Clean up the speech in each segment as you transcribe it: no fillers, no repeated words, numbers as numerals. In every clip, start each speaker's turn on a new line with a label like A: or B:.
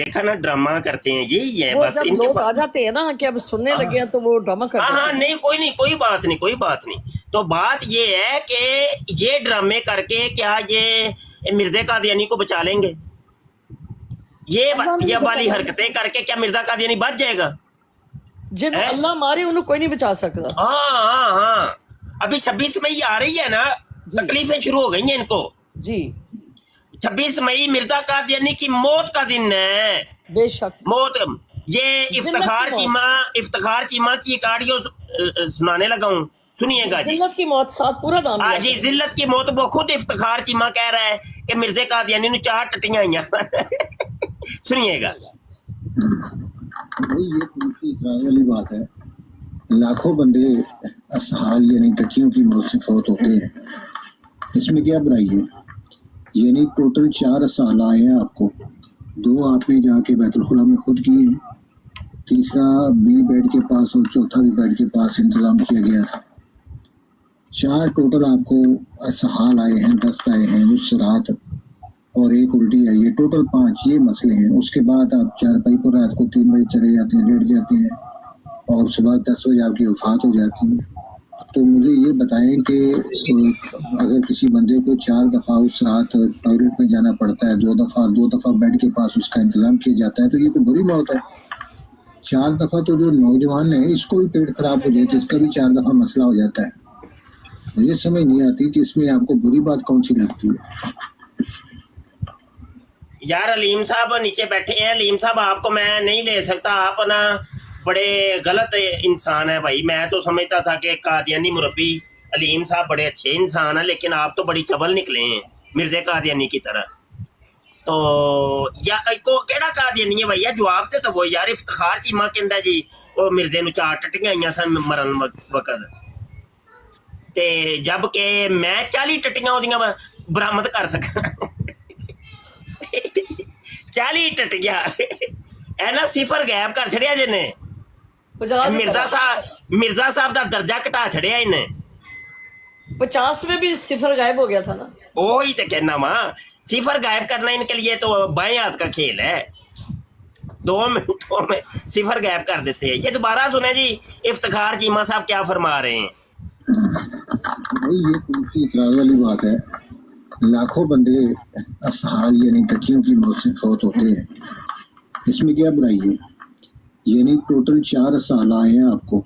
A: देखा ना, ड्रामा करते हैं ये
B: वो
A: बस
B: जब
A: इनके
B: लोग आ जाते हैं ना कि अब सुनने लगे हैं तो वो ड्रामा
A: हाँ
B: करते
A: हाँ,
B: हैं।
A: नहीं कोई बात नहीं, कोई बात नहीं। तो बात ये है कि ये ड्रामे करके क्या ये मिर्जा कादियानी को बचा लेंगे?
B: अल्लाह नहीं
A: ये वाली
B: बचाएगा।
A: हरकतें करके क्या मिर्जा कादियानी बच जाएगा?
B: जिन्हों
A: है?
B: अल्लाह मारे उन्हें कोई नहीं बचा सकता।
A: हाँ हाँ हाँ, अभी 26 मई आ रही है ना,
B: जी
A: तकलीफें शुरू हो गई हैं इनको।
B: जी
A: 26 मई मिर्जा कादियानी की मौत का दिन है।
B: बेशक।
A: मौत, ये
B: जिल्लत की मौत।
A: इफ्तिखार चीमा की एक ऑडियो सुनाने लगा हूँ, सुनिएगा जी।
B: जिल्लत की मौत साथ पूरा नाम लिया
A: जी,
B: था।
A: जिल्लत की मौत। वो खुद इफ्तिखार चीमा कह रहा है कि मिर्जे कादियानी ने 4 टट्टियां आईयां। सुनिएगा।
C: भाई ये कुल्फी इकरार वाली बात है। लाखों बंदे असहाल यानी टट्टियों की मौत से फौत होते हैं, इसमें क्या बुराई है? यानी टोटल 4 साल आए हैं आपको, 2 आपने जाके बैतुल खुला में खुद किए हैं, तीसरा बी बेड के पास और चौथा भी बेड के पास इंतजाम किया गया था। 4 टोटल आपको असहाल आए हैं, दस्त आए हैं उस रात, और 1 उल्टी आई है। टोटल 5 ये मसले हैं। उसके बाद आप चारपाई पर रात को 3 बजे चले जाते हैं, लेट जाते हैं, और सुबह 10 बजे आपकी वफात हो जाती है। तो मुझे ये बताएं कि अगर किसी बंदे को 4 दफ़ा उस रात टॉयलेट में जाना पड़ता है, 2 दफ़ा बेड के पास उसका इंतजाम किया जाता है, तो ये तो बुरी मौत है। 4 दफ़ा तो जो नौजवान है इसको भी पेट खराब हो जाए तो इसका भी 4 दफ़ा मसला हो जाता है। मुझे समझ नहीं आती कि इसमें आपको बुरी बात कौन सी लगती है।
A: यार अलीम साहब नीचे बैठे हैं। अलीम साहब आपको मैं नहीं ले सकता, आप ना बड़े गलत इंसान है भाई। मैं तो समझता था कि कादियानी मुरब्बी अलीम साहब बड़े अच्छे इंसान है, लेकिन आप तो बड़ी चवल निकले हैं मिर्जे कादियानी की तरह। तो या को केड़ा कादियानी है भैया? जवाब तो वो यार इफ्तिखार चीमा कहंदा जी वो मिर्जे नूं 4 टट्टियां आईयां सन मरन वक्त, ते जब के मैं 40 टट्टियां ओदियां बरामद कर सकां। 40 टट्टियां है ना, सिफर गैप कर छड़िया जिन्ने। मिर्जा साहब का दर्जा घटा छड़िया इन्हें।
B: 50 में भी सिफर गायब हो गया था ना।
A: वही तो कहना वहां, सिफर गायब करना इनके लिए तो बाएं हाथ का खेल है। 2 मिनटों में सिफर गायब कर देते हैं। ये दोबारा सुने जी इफ्तिखार चीमा साहब क्या फरमा रहे हैं।
C: भाई ये कुल्फी इकरार वाली बात है। लाखों बंदे असहाल यानी टट्टियों की मौत से फौत होते हैं, इसमें क्या बुराई है? यानी टोटल 4 साल आए हैं आपको,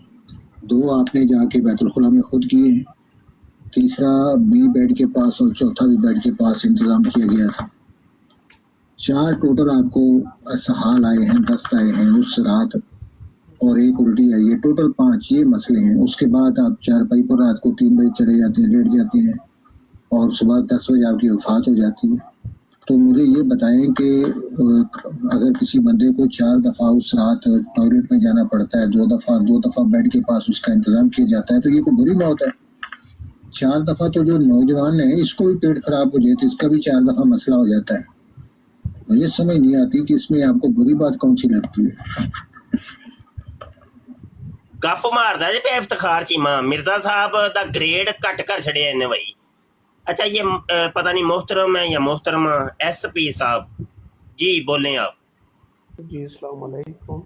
C: 2 आपने जाके बैतुल खुला में खुद किए हैं, तीसरा बी बेड के पास और चौथा भी बेड के पास इंतजाम किया गया था। 4 टोटल आपको असहाल आए हैं, दस्त आए हैं उस रात, और 1 उल्टी आई है। टोटल 5 ये मसले हैं। उसके बाद आप चारपाई पर रात को 3 बजे चले जाते हैं, लेट जाते हैं, और सुबह 10 बजे आपकी वफात हो जाती है। तो मुझे ये बताएं कि अगर किसी बंदे को 4 दफ़ा उस रात टॉयलेट में जाना पड़ता है, 2 दफ़ा बेड के पास उसका इंतजाम किया जाता है, तो ये तो बुरी मौत है। 4 दफ़ा तो जो नौजवान है इसको भी पेट खराब हो जाए तो इसका भी 4 दफ़ा मसला हो जाता है। मुझे समझ नहीं आती कि इसमें आपको बुरी बात कौन सी लगती है।
A: गप मारदा जे पे इफ्तिखार चीमा मिर्जा साहब दा ग्रेड घट कर छड़िया इन्हें भाई। अच्छा ये पता नहीं मोहतरम है या मोहतरमा SP साहब जी, बोलें आप
D: जी। अस्सलाम वालेकुम।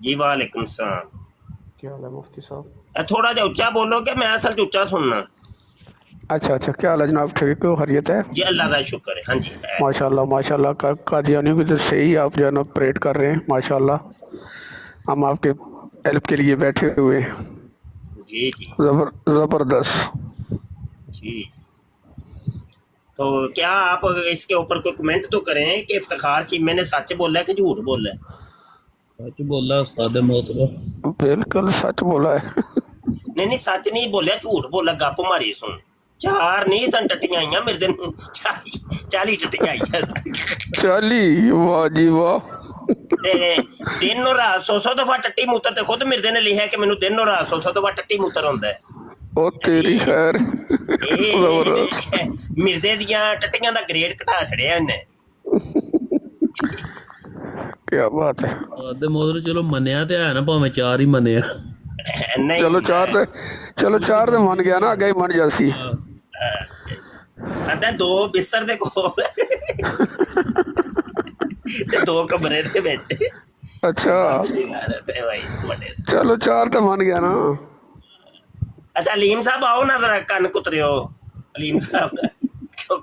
A: जी वालेकुम सलाम।
D: क्या हाल है मुफ्ती साहब?
A: थोड़ा जा उच्चा बोलो कि मैं असल उच्चा सुनना।
D: अच्छा अच्छा, क्या हाल है जनाब? ठीक हो, खैरियत है?
A: जी अल्लाह का शुक्र है। हाँ जी है।
D: माशाल्लाह माशाल्लाह। कादियानियों की तरफ से ही आप जो है ना परेड कर रहे हैं, माशाल्लाह। हम आपके हेल्प के लिए बैठे हुए हैं।
A: जी जी
D: ज़बरदस्त।
A: जी। तो क्या आप इसके ऊपर कोई कमेंट तो करें कि इफ्तिखार चीमे ने सच बोला है कि झूठ बोला है?
E: सच बोला उस्ताद मोहतरम।
D: बिल्कुल सच बोला है।
A: नहीं सच नहीं बोलिया, झूठ बोला। गप मारी सुन। 4 नहीं सन टट्टियां आईयां मेरे दिन 40 टट्टियां आईयां।
D: 40? वाह जी वाह।
A: दिन और रात 100 दफा टट्टी मूत्र ते खुद मिर्जे ने लिखा कि मैनू दिन और रात 100 दफा टट्टी मूत्र होंदा है।
D: ओ तेरी खैर।
A: मिर्जे दियां टट्टियां दा ग्रेड घटा छड़िया इन्हें।
D: क्या बात है।
E: उस्ताद मोहतरम चलो मनिया ते है ना, भावें 4 ही मनिया।
D: चलो 4 ते मन गया ना, अगे ही मन जासी।
A: अद्धा 2 बिस्तर दे कोल ਤੇ 2 ਕਮਰੇ ਦੇ ਵਿੱਚ
D: अच्छा
A: ਤੇ ਭਾਈ ਵੱਡੇ।
D: चलो 4 तो मान गया ना।
A: ਅੱਛਾ ਅਲੀਮ ਸਾਹਿਬ ਆਓ ਨਾ ਜ਼ਰਾ ਕੰਨ ਕੁਤਰਿਓ ਅਲੀਮ ਸਾਹਿਬ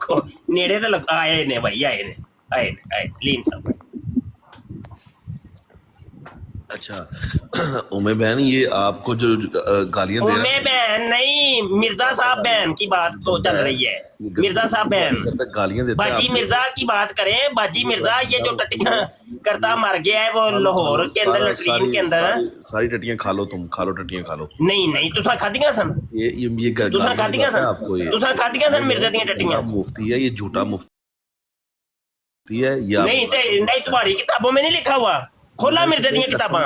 A: ਕਿਉਂ ਨੇੜੇ ਤੇ ਆਏ ਨੇ ਭਾਈ ਆਏ ਅਲੀਮ ਸਾਹਿਬ।
F: अच्छा उमे बहन ये आपको जो गालियां दे
A: उम्मे बहन नहीं मिर्जा साहब बहन की बात तो चल रही है। मिर्जा साहब बहन
F: गालियां देते हैं
A: बाजी
F: आपको।
A: मिर्जा की बात करें। बाजी मिर्जा ये जो टट्टियां करता मर गया है वो लाहौर के अंदर लटरीन के अंदर
F: सारी टट्टियां खा लो, तुम खा लो टट्टियां खा लो।
A: नहीं तुसा खादियां सन
F: ये
A: तुसा खादियां सन
F: आपको ये
A: तुसा खादियां सन मिर्जा दियां टट्टियां
F: मुफ्ती है, ये झूठा मुफ्ती है। ये
A: नहीं तुम्हारी किताबों में नहीं लिखा हुआ। खोला मिर्जे दियां किताबां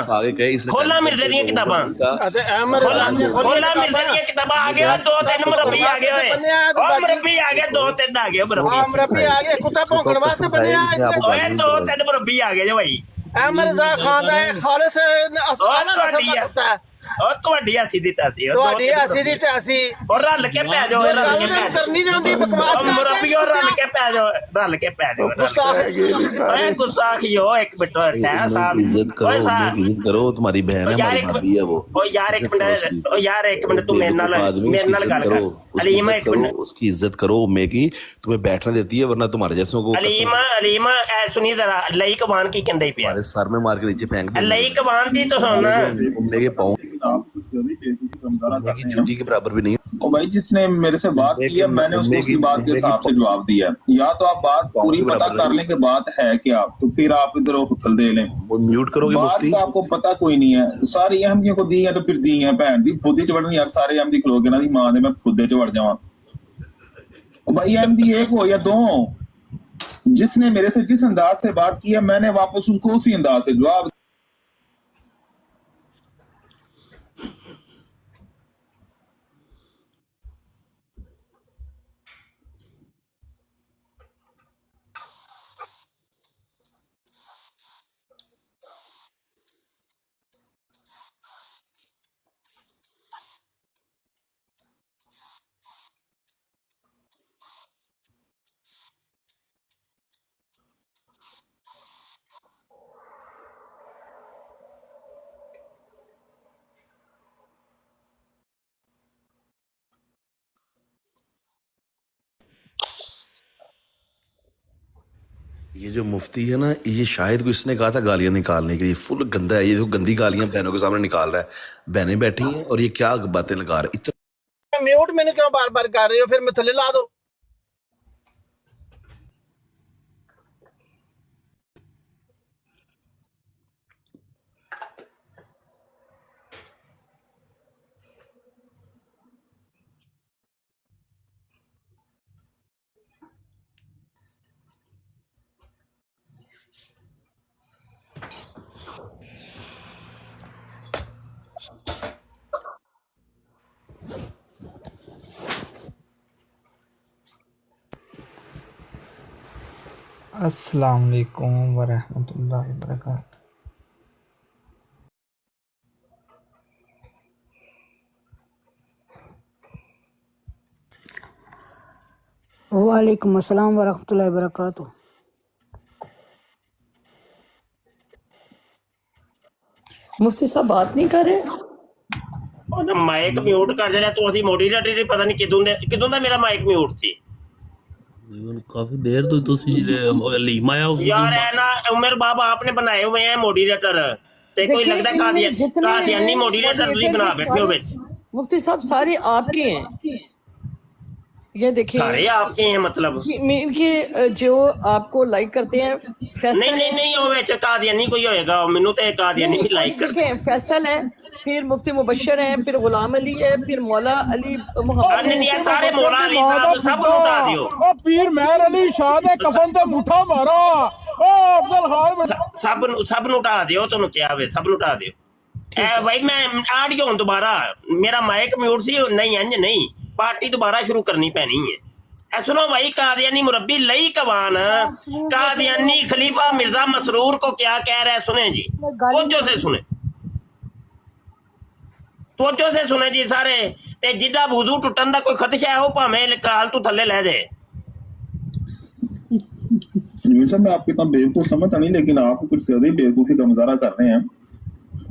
A: खोला मिर्जे दियां किताबां खोला मिर्जे दियां किताबां आ गए 2-3 मुरब्बी आ गए ओए मुरब्बी आ गए 2-3 आ गए मुरब्बी
G: आ गए कुत्ता भौंकण वास्ते बन्या
A: ओए 2-3 मुरब्बी आ गए जो भाई
G: अहमद रजा खान दा खालिस अस्ताना
A: ਤੁਹਾਡੀ ਉਹ ਤੁਹਾਡੀ ਹੱਸੀ ਦੀ ਤਾਸੀ
G: ਤੁਹਾਡੀ ਹੱਸੀ ਦੀ ਤਾਸੀ
A: ਔਰ ਰਲ ਕੇ ਪੈ ਜਾਓ ਰਲ ਕੇ ਪੈ ਜਾਓ
G: ਕਰਨੀ ਨਹੀਂ ਹੁੰਦੀ ਬਕਵਾਸ
A: ਉਹ ਮੁਰੱਬੀਓ ਰਲ ਕੇ ਪੈ ਜਾਓ ਰਲ ਕੇ ਪੈ ਜਾਓ ਓਏ ਗੁੱਸਾਖੀਓ ਇੱਕ ਮਿੰਟ ਠਹਿਰ ਸਾਹਿਬ
F: इज्जत
A: ਓਏ
F: करो,
A: ਸਾਹਿਬ
F: इज्जत करो, तुम्हारी बहन है, हमारी भाभी है वो।
A: ਓ ਯਾਰ ਇੱਕ ਮਿੰਟ ਤੂੰ ਮੇਰੇ ਨਾਲ ਗੱਲ कर अलीम एक मिनट
F: उसकी इज्जत करो उम्मे की, तुम्हें बैठने देती है वरना तुम्हारे जैसों को
A: अलीम ऐ सुनी जरा लई कमान की कहंदे पिया
F: तुम्हारे सर में मार के नीचे फेंक दे।
A: लई कमान थी तो सुन
F: उम्मे के पाँव की जूती के बराबर भी नहीं।
H: और भाई जिसने मेरे से बात की है मैंने उसको उसकी बात के हिसाब से जवाब दिया है। या तो आप बात पूरी पता कर लें कि बात है क्या, तो फिर आप इधर उथल दे लें।
F: वो म्यूट करोगे
H: बात
F: मुफ्ती?
H: का आपको पता कोई नहीं है। सारी अहमदियों को दी है तो फिर दी है भैन दी फुदे च वड़न यार सारे अहमदी खलोगे ना दी मां दे मैं फुदे च वड़ जावां। भाई अहमदी एक हो या दो, जिसने मेरे से जिस अंदाज से बात की है मैंने वापस उसको उसी अंदाज से जवाब।
F: ये जो मुफ्ती है ना, ये शायद को इसने कहा था गालियां निकालने के लिए। फुल गंदा है ये, जो गंदी गालियां बहनों के सामने निकाल रहा है। बहनें बैठी हैं और ये क्या बातें लगा रहे इतना।
G: म्यूट मैंने क्यों बार बार कर रहे हो, फिर मैं थल्ले ला दो।
I: अस्सलाम वालेकुम वरहमतुल्लाहि वबरकातुहू।
J: वालेकुम अस्सलाम वरहमतुल्लाहि वबरकातुहू।
B: मुफ्ती साहब बात नहीं कर रहे।
A: ਉਹਦਾ ਮਾਈਕ ਮਿਊਟ ਕਰ ਜਿਹੜਾ ਤੂੰ ਅਸੀਂ ਮੋਡੀਰੇਟਰ ਦੀ ਪਤਾ ਨਹੀਂ ਕਿਦੋਂ ਦਾ ਮੇਰਾ ਮਾਈਕ ਮਿਊਟ ਸੀ
E: काफी देर तो अलीम आया उस
A: यार है ना उमर बाबा आपने बनाए हुए हैं मॉडरेटर ते कोई लगता है कादियानी मॉडरेटर भी बना बैठे हो
B: मुफ्ती साहब सारे आपके हैं, ये देखिए
A: सारे आपके हैं मतलब
B: इनके जो आपको लाइक करते हैं फैसल
A: नहीं वो विच कादियानी कोई होएगा मेनू ते कादियानी भी लाइक करते
B: हैं। फैसल है, फिर मुफ्ती मुबशर है, फिर गुलाम अली है, फिर मौला अली मोहम्मद
A: नहीं ये सारे मौला अली साहब सब उठा दियो।
G: ओ पीर मेहर अली शाह दे कफन ते मुठा मारो। ओ अफजल खान
A: सब उठा दियो तन्नू क्या वे सब उठा दियो। ए भाई मैं आडियो दोबारा मेरा माइक म्यूट सी नहीं इंज नहीं पार्टी दोबारा शुरू करनी पैनी है। सुनो भाई कादियानी मुरब्बी लई कवान कादियानी खलीफा मिर्जा मसरूर को क्या कह रहा है सुने जी, तवज्जो से सुने जी सारे ते जिदा वुजू टुटन दा कोई खदशा है वो भावें काल तू थल्ले लै दे।
H: यूं सर मैं आपकी इतना बेवकूफ समझता नहीं, लेकिन आप कुछ ज्यादा ही बेवकूफी का मुजाहरा कर रहे हैं।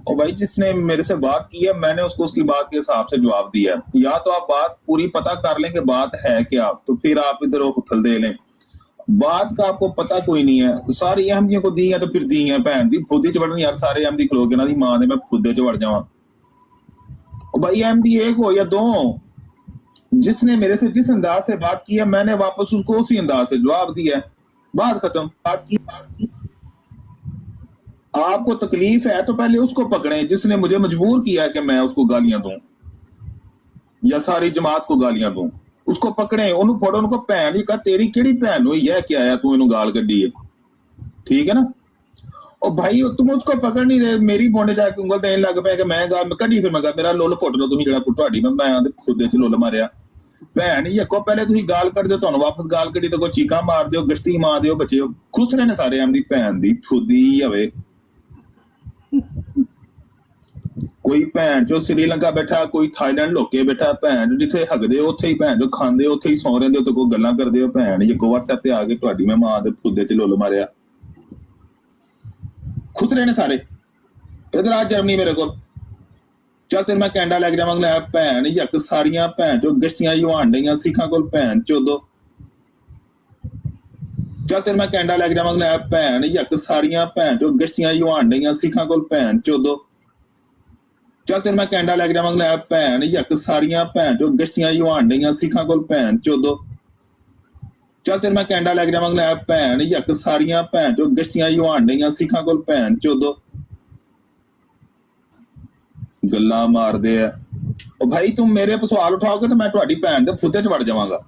H: और भाई जिसने मेरे से बात की है मैंने उसको उसकी बात के हिसाब से जवाब दिया है। या तो आप बात पूरी पता कर लें कि बात है क्या, तो फिर आप इधर उथल दे लें। बात का आपको पता कोई नहीं है। सारी अहमदियों को दी है तो फिर दी है, भैन दी फुद्दी च वड़न यार सारे अहमदी खलोगे ना दी मां दे मैं फुद्दे च वड़ जावां। और भाई अहमदी एक हो या दो, जिसने मेरे से जिस अंदाज से बात की है मैंने वापस उसको उसी अंदाज से जवाब दिया है। बात खत्म। बात की आपको तकलीफ है तो पहले उसको पकड़े जिसने मुझे मजबूर किया है कि मैं उसको गालियां दूं या सारी जमात को गालियां दूं। उसको पकड़े, उन्होंने फोड़ो, उनको भैन ही का तेरी केड़ी भैन हुई है क्या आया तू इन्हों गाल कड्डी है, ठीक है ना। और भाई तुम उसको पकड़ नहीं रहे, मेरी बोंडे जाके उंगल देने लग पे कि मैं गाल कड्डी, फिर मैं मेरा लोल पुट लो तुम जरा ਤੁਹਾਡੀ मैं आंदे खुदे च लोल मारिया। भैन ही को पहले तुम गाल कर दो, ਤੁਹਾਨੂੰ वापस गाल कड्डी तो कोई चीका मार दियो, गश्ती मार दियो, बच्चे खुश रहे ने सारे आंदी भैन दी फुदी हवे। कोई भैन चो श्रीलंका बैठा, कोई थाईलैंड लोके बैठा, भैन जिथे हगदे उत्थे ही भैन जो खांदे उत्थे ही सौ रहिंदे, तो कोई गल्लां करदे हो भैन ये व्हाट्सएप ते आ गए ਤੁਹਾਡੀ मैं मां दे फुदे च लोल मारिया। खुश रहे ने सारे। इधर आ जर्मनी मेरे को, चल तेरे मैं कैनेडा लैके जावांगा, भैन यक सारियां भैन जो गश्तियां युहान डईयां सिखां कोल भैन चोदो। चल तेरे मैं कैनेडा लैके जावांगा, भैन यक सारियां भैन जो गश्तियां युहान डईयां सिखां कोल भैन चोदो। चल तेरे मैं कैनेडा लैके जावांगा, भैन यक सारियां भैन जो गश्तियां युहान डईयां सिखां कोल भैन चोदो। चल तेरे मैं कैनेडा लैके जावांगा, भैन यक सारियां भैन जो गश्तियां युहान डईयां सिखां कोल भैन चोदो। गल्लां मारदे आ। और भाई तुम मेरे पर सवाल उठाओगे तो मैं तुम्हारी भैन दे फुद्दे च वड़ जावांगा।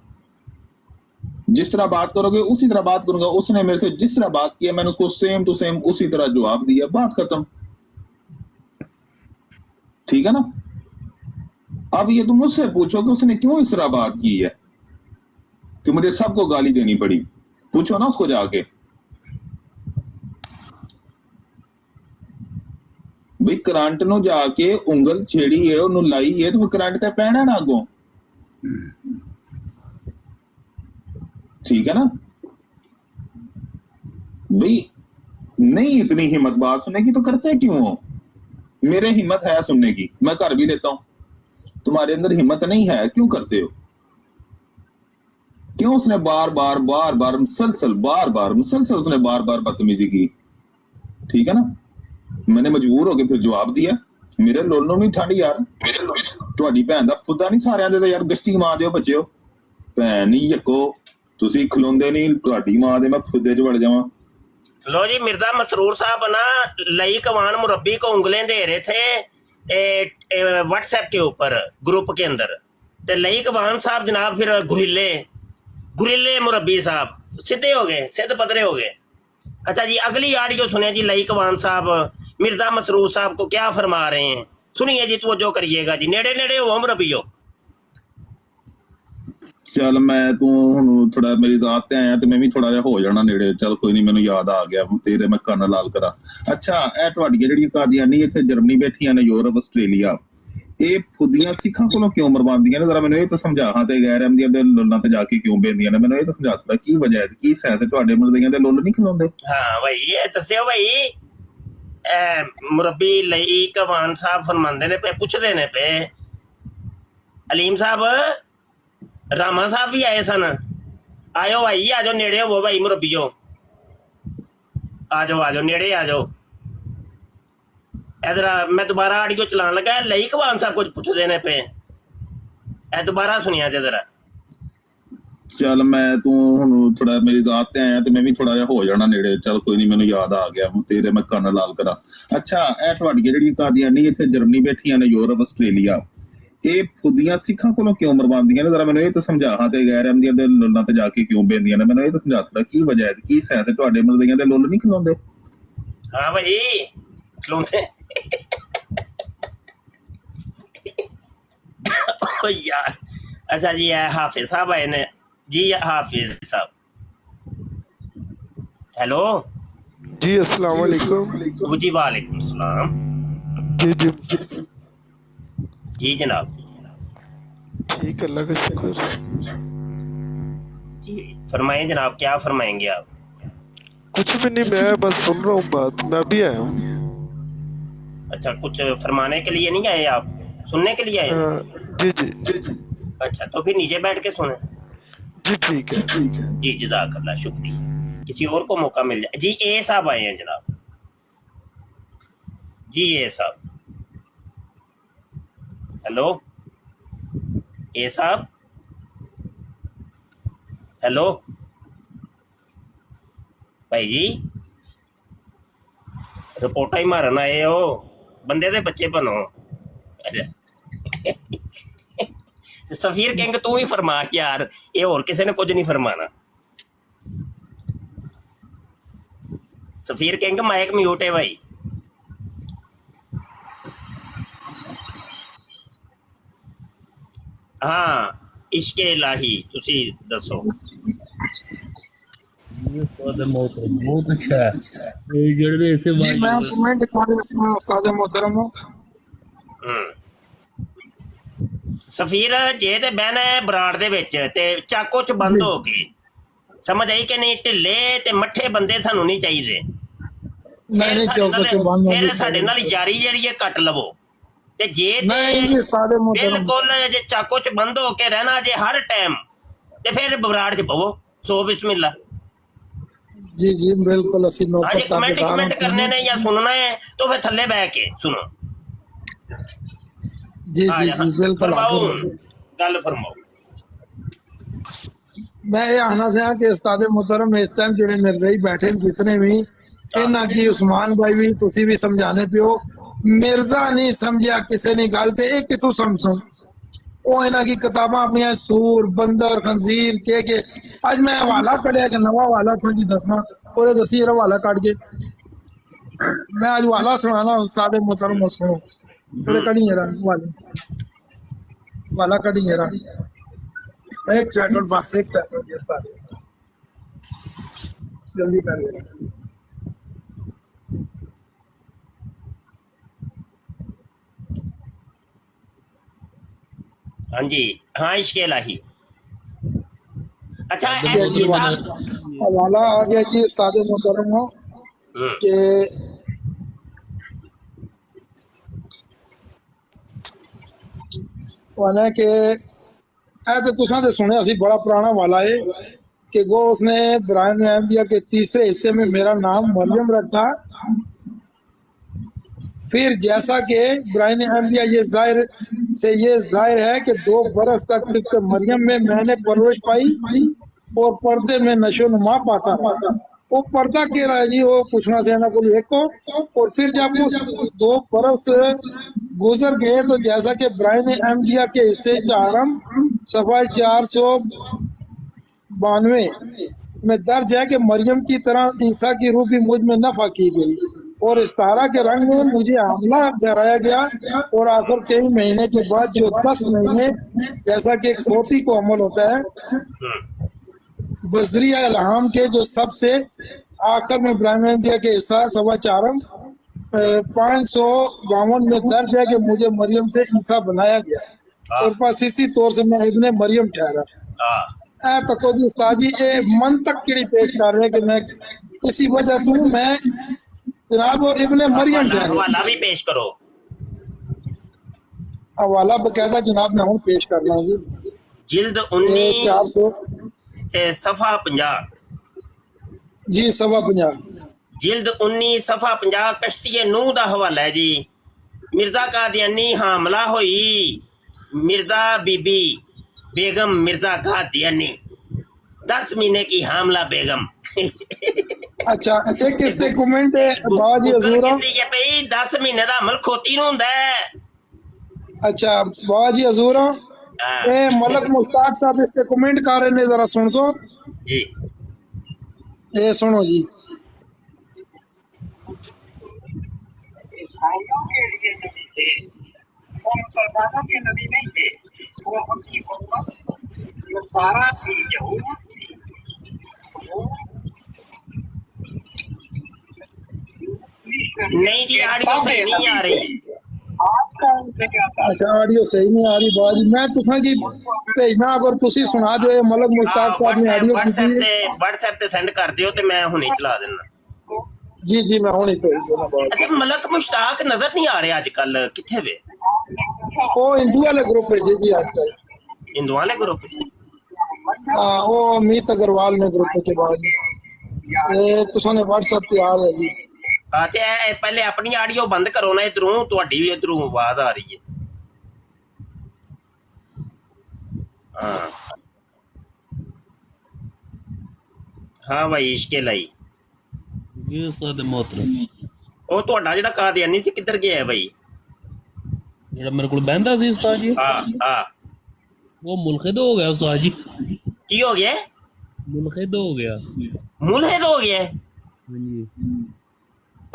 H: जिस तरह बात करोगे उसी तरह बात करूंगा। उसने मेरे से जिस तरह बात की है मैंने उसको सेम टू सेम उसी तरह जवाब दिया, बात खत्म, ठीक है ना। अब ये तुम मुझसे पूछो कि उसने क्यों इस तरह बात की है कि मुझे सबको गाली देनी पड़ी, पूछो ना उसको जाके। भाई करंट नु जाके उंगल छेड़ी है उन्होंने लाई है तो करंट ते पैना ना अगों, ठीक है ना। भाई नहीं इतनी हिम्मत बात सुनने की तो करते क्यों हो। मेरे हिम्मत है सुनने की, मैं कर भी लेता हूं, तुम्हारे अंदर हिम्मत नहीं है, क्यों करते हो। क्यों उसने बार बार मुसलसल उसने बार बार बदतमीजी की, ठीक है ना। मैंने मजबूर हो गए फिर जवाब दिया। मेरे लोलों नहीं ठंड यार, ਤੁਹਾਡੀ ਭੈਣ ਦਾ ਫੁੱਦਾ ਨਹੀਂ ਸਾਰਿਆਂ ਦੇ ਯਾਰ ਗਸ਼ਤੀ ਮਾਂ ਦਿਓ ਬੱਚਿਓ, ਭੈਣ ਨਹੀਂ ਯਕੋ ਤੁਸੀਂ ਖਲੋਂਦੇ ਨਹੀਂ, ਤੁਹਾਡੀ ਮਾਂ ਦੇ ਮੈਂ ਫੁੱਦੇ 'ਚ ਵੜ ਜਾਵਾਂ।
A: लो जी मिर्जा मसरूर साहब ना लई कवान मुरब्बी को उंगलें दे रहे थे व्हाट्सएप के ऊपर ग्रुप के अंदर, तो लई कवान साहब जनाब फिर गुरिल्ले मुरब्बी साहब सीधे हो गए, सिद्ध पतरे हो गए। अच्छा जी अगली आडियो सुनिए जी, लई कवान साहब मिर्जा मसरूर साहब को क्या फरमा रहे हैं, सुनिए जी, तो जो करिएगा जी। नेड़े नेड़े हो मुरब्बियो।
H: चल मैं तू हुण थोड़ा मेरी जात ते आया तो मैं भी थोड़ा जिहा हो जाना नेड़े। चल कोई नहीं, मैनू याद आ गया, तेरे मैं कन्न लाल करा। अच्छा ਇਹ ਤੁਹਾਡੀਆਂ ਜਿਹੜੀਆਂ ਕਾਦੀਆਨੀ ਇੱਥੇ ਜਰਮਨੀ ਬੈਠੀਆਂ ਨੇ, ਯੂਰਪ ਆਸਟ੍ਰੇਲੀਆ, ਇਹ ਫੁੱਦੀਆਂ ਸਿੱਖਾਂ ਕੋਲੋਂ ਕਿਉਂ ਮਰਵਾਉਂਦੀਆਂ ਨੇ, ਜ਼ਰਾ ਮੈਨੂੰ ਇਹ ਤਾਂ ਸਮਝਾ। ਹਾਂ ਤੇ ਗੈਰ ਅਹਿਮਦੀਆਂ ਦੇ ਲੋਲਾਂ ਤੇ ਜਾ ਕੇ ਕਿਉਂ ਬੈਂਦੀਆਂ ਨੇ, ਮੈਨੂੰ ਇਹ ਤਾਂ ਸਮਝਾ ਥੋੜਾ ਕੀ ਵਜ੍ਹਾ ਹੈ, ਕੀ ਸੈਂਸ ਹੈ ਤੁਹਾਡੇ ਮੁਰਦਿਆਂ ਦੇ ਲੋਲ ਨਹੀਂ ਖਲੋਂਦੇ।
A: ਹਾਂ ਭਾਈ ਇਹ ਦੱਸਿਓ ਭਾਈ। ਮੁਰੱਬੀ ਲਈ ਕਵਾਨ ਸਾਹਿਬ ਫਰਮਾਉਂਦੇ ਨੇ ਪਏ, ਪੁੱਛਦੇ ਨੇ ਪਏ ਅਲੀਮ ਸਾਹਿਬ रामा साहब भी आए सन, आयो भाई आ जाओ नेड़े हो भाई मुरब्बियो, आ जाओ नेड़े आ जाओ। इधर मैं दोबारा ऑडियो चलान लगा, लई कवान साहब कुछ पुछदे ने पे, ए दोबारा सुनिया जे जरा।
H: चल मैं तू हुण थोड़ा मेरी जात ते आया तो मैं भी थोड़ा जिहा हो जाना नेड़े। चल कोई नहीं, मैनू याद आ गया, तेरे मैं कन्न लाल करा। अच्छा ਇਹ ਤੁਹਾਡੀਆਂ ਜਿਹੜੀਆਂ ਕਾਦੀਆਨੀ ਇੱਥੇ ਜਰਮਨੀ ਬੈਠੀਆਂ ਨੇ, ਯੂਰਪ ਆਸਟ੍ਰੇਲੀਆ, ਇਹ ਫੁੱਦੀਆਂ ਸਿੱਖਾਂ ਕੋਲੋਂ ਕਿਉਂ ਮਰਵਾਉਂਦੀਆਂ ਨੇ, ਜ਼ਰਾ ਮੈਨੂੰ ਇਹ ਤਾਂ ਸਮਝਾ। ਹਾਂ ਤੇ ਗੈਰ ਅਹਿਮਦੀਆਂ ਦੇ ਲੋਲਾਂ ਤੇ ਜਾ ਕੇ ਕਿਉਂ ਬੈਂਦੀਆਂ ਨੇ, ਮੈਨੂੰ ਇਹ ਤਾਂ ਸਮਝਾ ਥੋੜਾ ਕੀ ਵਜ੍ਹਾ ਹੈ, ਕੀ ਸੈਂਸ ਹੈ ਤੁਹਾਡੇ ਮੁਰਦਿਆਂ ਦੇ ਲੋਲ ਨਹੀਂ ਖਲੋਂਦੇ।
A: ਹਾਂ ਭਾਈ ਖਲੋਂਦੇ ओ यार। अच्छा जी हाफिज साहब आए ने जी, हाफिज साहब हेलो
D: जी अस्सलाम वालेकुम।
A: जी वालेकुम सलाम।
D: जी
A: जी जनाब,
D: ठीक, अल्लाह का शुक्र।
A: जी फरमाएं जनाब, क्या फरमाएंगे आप।
D: कुछ भी नहीं, मैं बस सुन रहा हूँ बात, मैं अभी आया हूँ।
A: अच्छा, कुछ फरमाने के लिए नहीं आए आप, सुनने के लिए आए?
D: जी जी जी
A: अच्छा, तो फिर नीचे बैठ के सुने।
D: जी, ठीक है ठीक है।
A: जी जज़ाकल्लाह, शुक्रिया। किसी और को मौका मिल जाए। जी ए साहब आए हैं जनाब। जी ए साहब, हेलो ए साहब, हेलो भाई जी, रिपोर्टा ही मारन आए हो, बंदे दे बच्चे बनो। सफीर किंग तू ही फरमा यार, ये और किसी ने कुछ नहीं फरमाना। सफीर किंग माइक म्यूट है भाई। हाँ, इश्क इलाही तुसी दसो।
E: ये उस्ताद मोहतरम बहुत अच्छा है, ये जड़े ऐसे
K: जी मैं
E: भाई
K: कमेंट कर इसमें उस्ताद मोहतरम हूँ।
A: सफीर जे ते बहना है बराड़ दे विच ते चाको च बंद हो के, समझ आई कि नहीं? ढिले ते मट्ठे बंदे सानू नहीं चाहिए।
K: नहीं चौको से बंद
A: फिर साडे नाल यारी जेहड़ी है कट लवो ते जे
K: नहीं जी उस्ताद मोहतरम
A: बिल्कुल जे चाको च बंद हो के रहना जे हर टाइम, ते फिर बराड़ च पवो। सो बिस्मिल्लाह।
K: जी जी बिल्कुल असि
A: हाँ
K: नौकर
A: जी, कमेंट
K: ताबेदार
A: करने ने या सुनना है तो फिर थल्ले बैठ के सुनो।
K: जी जी जी बिल्कुल
A: फरमाओ,
K: हाजिर।
A: गल फरमाओ।
K: मैं ये आना से कि उस्ताद मोहतरम इस टाइम जेडे मिर्जाई बैठे ने जितने भी इन्ना की उस्मान भाई भी तुसी भी समझाने पियो, मिर्जा नहीं समझा किसी ने गल ते ये किथों समझो। वो इन्हां की किताबां अपनी सूर बंदर खंजीर के आज मैं हवाला कढ़िया कि नवा हवाला थोड़ी दसना और दसी हवाला कट के मैं आज हवाला सुनाना उस्ताद मोहतरम सुनो पूरे कड़ी हवाला कड़ी एक सेकंड बस एक सेकंड जल्दी कर।
A: हाँ जी, हाँ इश्क इलाही। अच्छा
K: हवाला आ गया जी उस्ताद मोहतरम के वाला के तो तुसा तो सुने असी बड़ा पुराना वाला है कि वो उसने इब्राहिम अहमदिया के तीसरे हिस्से में मेरा नाम मरियम रखा। फिर जैसा कि इब्राहिम अहमदिया ये जाहिर है कि 2 बरस तक सिर्फ मरियम में मैंने परवरिश पाई और पर्दे में नशो नुमा पाता। वो पर्दा के रहा जी वो पूछना से ना कोई एक को। और फिर जब वो 2 बरस गुजर गए तो जैसा कि इब्राहिम अहमदिया के हिस्से चारम सफा 492 में दर्ज है कि मरियम की तरह ईसा की रूह भी मुझ में नफा की गई और इस्तारा के रंग में मुझे हमला ठहराया गया और आखिर कई महीने के बाद जो 10 महीने जैसा कि एक पोती को अमल होता है बजरिया इल्हाम के जो सबसे आखिर में इब्राहिम अहमदिया के हिस्सा सवा चारम 552 में दर्ज है कि मुझे मरियम से ईसा बनाया गया और बस इसी तौर से मैं इब्ने मरियम ठहरा। तो जी उस्ताद जी ये मंतक केड़ी पेश कर रहे हैं कि मैं इसी वजह से मैं जनाब इब्ने मरियम ठहरा।
A: हवाला भी पेश करो।
K: हवाला बकायदा जनाब मैं हूँ पेश कर रहा हूँ जी।
A: जिल्द 19
K: 400
A: ते सफा 50
K: जी सवा 50
A: जिल्द 19 सफा 50 कश्ती नूह दा हवाला है जी। मिर्जा कादियानी हामला होई मिर्जा बीबी बेगम मिर्जा कादियानी 10 महीने की हामला बेगम।
K: अच्छा अच्छा किसने कमेंट है बाजी हजूरा
A: ये भाई 10 महीने दा अमल खोती नूं हुंदा है।
K: अच्छा बाजी हजूरा ए मलक मुश्ताक साहब इससे कमेंट कर रहे ने जरा सुन सो
A: जी।
K: ए सुनो जी
L: मुसलमानों के नबी नहीं थे, वो उनकी उम्मत जो सारा थी यहूद
A: नहीं जी, ऑडियो सही नहीं आ रही।
L: आपको उनसे क्या था?
K: अच्छा ऑडियो सही नहीं आ रही बाजी मैं तुसा की भेजना अगर तुसी सुना दो मलक मुश्ताक साहब ने ऑडियो की
A: WhatsApp ਤੇ ਸੈਂਡ ਕਰ ਦਿਓ ਤੇ ਮੈਂ ਹੁਣੇ ਚਲਾ ਦਿੰਦਾ।
K: जी जी मैं हुणे भेज देना बात
A: ਅੱਛਾ ਮਲਕ ਮੁਸ਼ਤਾਕ ਨਜ਼ਰ ਨਹੀਂ ਆ ਰਿਹਾ ਅੱਜ ਕੱਲ ਕਿੱਥੇ ਵੇ?
K: ओ हिंदू वाले ग्रुप है जी आजकल
A: ਹਿੰਦੂਆਂ ਵਾਲੇ ਗਰੁੱਪ
K: हाँ वो अमित अग्रवाल ने ग्रुप के बाद ये तुसा ने WhatsApp पे आ रहा है जी
A: ਹਾਂ ਤੇ ਇਹ ਪਹਿਲੇ ਆਪਣੀ ਆਡੀਓ ਬੰਦ ਕਰੋ ਨਾ ਇਧਰੋਂ ਤੁਹਾਡੀ ਵੀ ਇਧਰੋਂ ਆਵਾਜ਼ ਆ ਰਹੀ ਹੈ। ਹਾਂ ਹਾਂ ਭਾਈ ਇਸ਼ਕੇ ਲਈ
E: ये उस्ताद मोहतरम
A: ਉਹ ਤੁਹਾਡਾ ਜਿਹੜਾ ਕਾਦੀਆਨੀ ਸੀ ਕਿੱਧਰ ਗਿਆ ਭਾਈ?
E: ਜਿਹੜਾ ਮੇਰੇ ਕੋਲ ਬਹਿੰਦਾ ਸੀ ਉਸਤਾਦ ਜੀ
A: ਹਾਂ
E: ਉਹ ਮੁਲਖਿਦ ਹੋ ਗਿਆ ਉਸਤਾਦ ਜੀ।
A: ਕੀ ਹੋ ਗਿਆ?
E: ਮੁਲਖਿਦ ਹੋ ਗਿਆ।
A: ਮੁਲਹਿਦ ਹੋ ਗਿਆ?
E: ਹਾਂਜੀ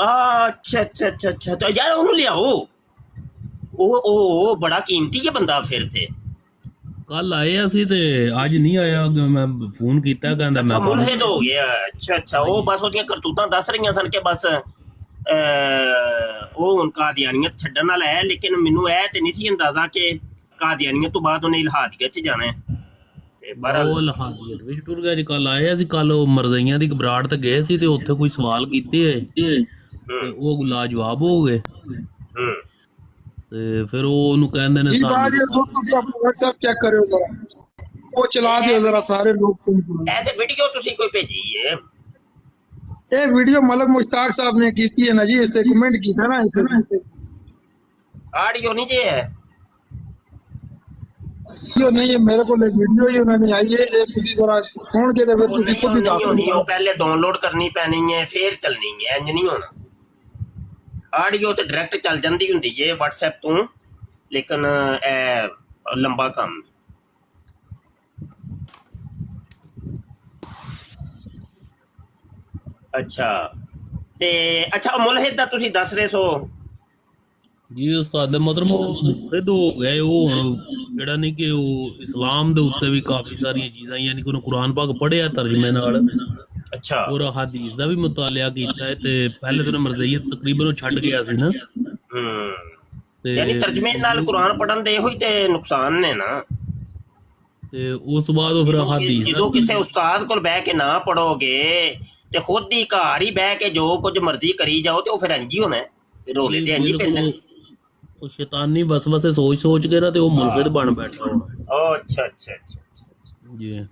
A: ਅੱਛਾ ਤਾਂ ਯਾਰ ਉਹਨੂੰ ਲਿਆਓ। ਉਹ ਬੜਾ ਕੀਮਤੀ ਹੈ ਬੰਦਾ ਫਿਰ ਤੇ।
E: ਕੱਲ ਆਏ ਅਸੀਂ ਤੇ ਅੱਜ ਨਹੀਂ ਆਇਆ ਮੈਂ ਫੋਨ ਕੀਤਾ ਕਹਿੰਦਾ ਮੈਂ
A: ਮੁਲਹਿਦ ਹੋ ਗਿਆ। ਅੱਛਾ ਉਹ ਬਸ ਉਹਦੀਆਂ ਕਰਤੂਤਾਂ ਦੱਸ ਰਹੀਆਂ ਸਨ ਕਿ ਬਸ ਉਹ ਹੁਣ ਕਾਦੀਆਨੀਅਤ ਛੱਡਣ ਵਾਲਾ ਹੈ ਲੇਕਿਨ ਮੈਨੂੰ ਇਹ ਤੇ ਨਹੀਂ ਸੀ ਅੰਦਾਜ਼ਾ ਕਿ ਕਾਦੀਆਨੀਅਤ ਤੋਂ ਬਾਅਦ ਉਹਨੇ ਇਲਹਾਦੀਅਤ 'ਚ ਜਾਣਾ ਹੈ। ਤੇ
E: ਉਹ ਇਲਹਾਦੀਅਤ ਵਿੱਚ ਟੁਰ ਗਿਆ ਜੀ। ਕੱਲ ਆਏ ਅਸੀਂ ਕੱਲ ਉਹ ਮਰਜ਼ਈਆਂ ਦੀ ਘਬਰਾਹਟ ਤੇ ਗਏ ਸੀ ਤੇ ਉੱਥੇ ਕੋਈ ਸਵਾਲ ਕੀਤੇ ਤੇ ਉਹ ਲਾਜਵਾਬ ਹੋ ਗਏ ਤੇ ਫਿਰ ਉਹ ਉਹਨੂੰ ਕਹਿੰਦੇ ਨੇ
K: जी बाजी तुसी अपना WhatsApp चेक करो जरा वो चला दियो जरा सारे लोग सुन
A: ਇਹ ਤੇ ਵੀਡੀਓ ਤੁਸੀਂ ਕੋਈ ਭੇਜੀ ਹੈ?
K: ये वीडियो मलक मुश्ताक साहब ने की है ना जी इससे कमेंट की था ना इसे
A: ਆਡੀਓ ਨਹੀਂ ਜੇ ਹੈ?
K: वीडियो नहीं है मेरे को वीडियो ही उन्होंने आई है ये तुसी जरा सुन के फिर तुसी खुद ही दस
A: ਉਹ ਪਹਿਲੇ ਡਾਊਨਲੋਡ ਕਰਨੀ ਪੈਣੀ ਹੈ ਫਿਰ ਚੱਲਣੀ ਹੈ ਇੰਜ ਨਹੀਂ ਹੋਣਾ। ਆਡੀਓ ਤੇ ਡਾਇਰੈਕਟ ਚੱਲ ਜਾਂਦੀ ਹੁੰਦੀ ਏ WhatsApp ਤੋਂ ਲੇਕਿਨ ਇਹ ਲੰਬਾ ਕੰਮ। ਅੱਛਾ ਤੇ ਅੱਛਾ ਮੁਲਹਿਦ ਦਾ ਤੁਸੀਂ ਦੱਸ ਰਹੇ ਸੋ
E: ਜੀ ਉਸਤਾਦ ਮਤਲਬ ਮੁਲਹਿਦ ਹੋ ਗਿਆ ਉਹ ਹੁਣ ਜਿਹੜਾ ਨਹੀਂ ਕਿ ਉਹ ਇਸਲਾਮ ਦੇ ਉੱਤੇ ਵੀ ਕਾਫੀ ਸਾਰੀਆਂ ਚੀਜ਼ਾਂ ਯਾਨੀ ਕਿ ਉਹਨੂੰ ਕੁਰਾਨ ਪਾਕ ਪੜ੍ਹਿਆ ਤਰਜਮੇ ਨਾਲ।
A: ਅੱਛਾ
E: ਔਰ ਹਦੀਸ ਦਾ ਵੀ ਮੁਤਾਲਿਆ ਕੀਤਾ ਹੈ ਤੇ ਪਹਿਲੇ ਤਾਂ ਮਰਜ਼ਈਅਤ ਤਕਰੀਬਨ ਉਹ ਛੱਡ ਗਿਆ ਸੀ ਨਾ।
A: ਤੇ ਯਾਨੀ ਤਰਜਮੇ ਨਾਲ ਕੁਰਾਨ ਪੜਨ ਦੇ ਇਹੋ ਹੀ ਤੇ ਨੁਕਸਾਨ ਨੇ ਨਾ।
E: ਤੇ ਉਸ ਤੋਂ ਬਾਅਦ ਉਹ ਫਿਰ ਹਦੀਸ
A: ਜਦੋਂ ਕਿਸੇ ਉਸਤਾਦ ਕੋਲ ਬਹਿ ਕੇ ਨਾ ਪੜੋਗੇ ਤੇ ਖੁਦ ਹੀ ਘਰ ਹੀ ਬਹਿ ਕੇ ਜੋ ਕੁਝ ਮਰਜ਼ੀ ਕਰੀ ਜਾਓ ਤੇ ਉਹ ਫਿਰ ਇੰਜ ਹੀ ਹੋਣਾ ਰੋਲੇ ਤੇ ਇੰਜ ਹੀ ਪੈਂਦੇ ਨੇ।
E: ਉਹ ਸ਼ੈਤਾਨੀ ਵਸਵਸੇ ਸੋਚ ਕੇ ਨਾ ਤੇ ਉਹ ਮੁਲਹਿਦ ਬਣ ਬੈਠਾ ਹੋਣਾ।
A: ਅੱਛਾ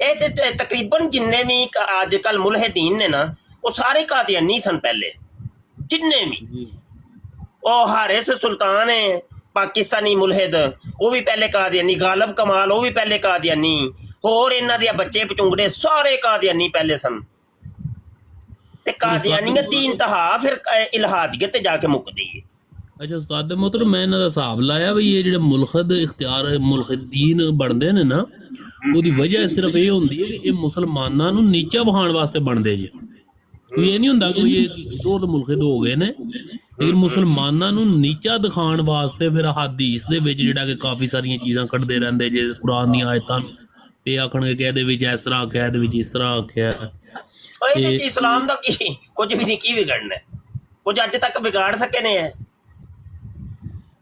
A: ਇਹ ਤੇ ਤਕਰੀਬਨ ਜਿੰਨੇ ਵੀ ਅੱਜ ਕੱਲ ਮੁਲਹਿਦੀਨ ਨੇ ਨਾ ਉਹ ਸਾਰੇ ਕਾਦੀਆਨੀ ਸਨ ਪਹਿਲੇ ਜਿੰਨੇ ਵੀ। ਉਹ ਹਾਰਿਸ ਸੁਲਤਾਨ ਹੈ ਪਾਕਿਸਤਾਨੀ ਮੁਲਹਿਦ ਉਹ ਵੀ ਪਹਿਲੇ ਕਾਦੀਆਨੀ। ਗਾਲਬ ਕਮਾਲ ਉਹ ਵੀ ਪਹਿਲੇ ਕਾਦੀਆਨੀ। ਹੋਰ ਇਹਨਾਂ ਦੇ ਬੱਚੇ ਪਚੁੰਗੜੇ ਸਾਰੇ ਕਾਦੀਆਨੀ ਪਹਿਲੇ ਸਨ। ਤੇ ਕਾਦੀਆਨੀਅਤ ਦੀ ਇੰਤਹਾ ਫਿਰ ਇਲਹਾਦੀਅਤ ਤੇ ਜਾ ਕੇ ਮੁੱਕਦੀ ਹੈ।
E: ਅੱਛਾ ਉਸਤਾਦ ਮੋਹਤਰਮ ਮੈਂ ਇਹਨਾਂ ਦਾ ਹਿਸਾਬ ਲਾਇਆ ਵੀ ਇਹ ਜਿਹੜੇ ਮੁਲਹਿਦ ਇਖਤਿਆਰ ਮੁਲਹਿਦੀਨ ਬਣਦੇ ਨੇ ਨਾ ਉਹਦੀ ਵਜ੍ਹਾ ਸਿਰਫ ਇਹ ਹੁੰਦੀ ਹੈ ਕਿ ਇਹ ਮੁਸਲਮਾਨਾਂ ਨੂੰ ਨੀਚਾ ਵਿਖਾਉਣ ਵਾਸਤੇ ਬਣਦੇ ਜੇ। ਕੋਈ ਇਹ ਨਹੀਂ ਹੁੰਦਾ ਕਿ ਇਹ ਦੋ ਮੁਲਹਿਦ ਹੋ ਗਏ ਨੇ ਲੇਕਿਨ ਮੁਸਲਮਾਨਾਂ ਨੂੰ ਨੀਚਾ ਦਿਖਾਉਣ ਵਾਸਤੇ ਫਿਰ ਹਦੀਸ ਦੇ ਵਿੱਚ ਜਿਹੜਾ ਕਿ ਕਾਫੀ ਸਾਰੀਆਂ ਚੀਜ਼ਾਂ ਕੱਢਦੇ ਰਹਿੰਦੇ ਜੇ ਕੁਰਾਨ ਦੀਆਂ ਆਇਤਾਂ ਨੂੰ ਤੇ ਆਖਣਗੇ ਕਿ ਇਹਦੇ ਵਿੱਚ ਇਸ ਤਰ੍ਹਾਂ ਆਖਿਆ ਇਹਦੇ ਵਿੱਚ ਇਸ ਤਰ੍ਹਾਂ ਆਖਿਆ।
A: ਇਹਦੇ ਚ ਇਸਲਾਮ ਦਾ ਕੀ ਕੁਝ ਵੀ ਨਹੀਂ ਕੀ ਵਿਗੜਨਾ ਕੁਝ ਅੱਜ ਤੱਕ ਵਿਗਾੜ ਸਕੇ ਨੇ।